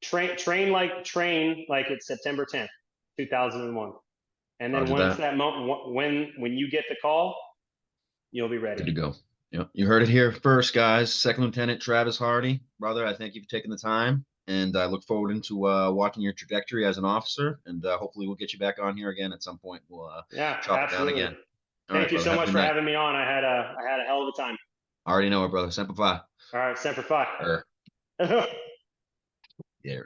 Train like it's September 10th, 2001. And then once that moment, when you get the call, you'll be ready.
Good to go. Yep. You heard it here first, guys. Second Lieutenant Travis Hardy. Brother, I thank you for taking the time. And I look forward into watching your trajectory as an officer. And hopefully we'll get you back on here again at some point. We'll chop it down again.
Thank you so much for having me on. I had a hell of a time.
I already know it, brother. Semper Fi.
All right, Semper Fi.
Yeah.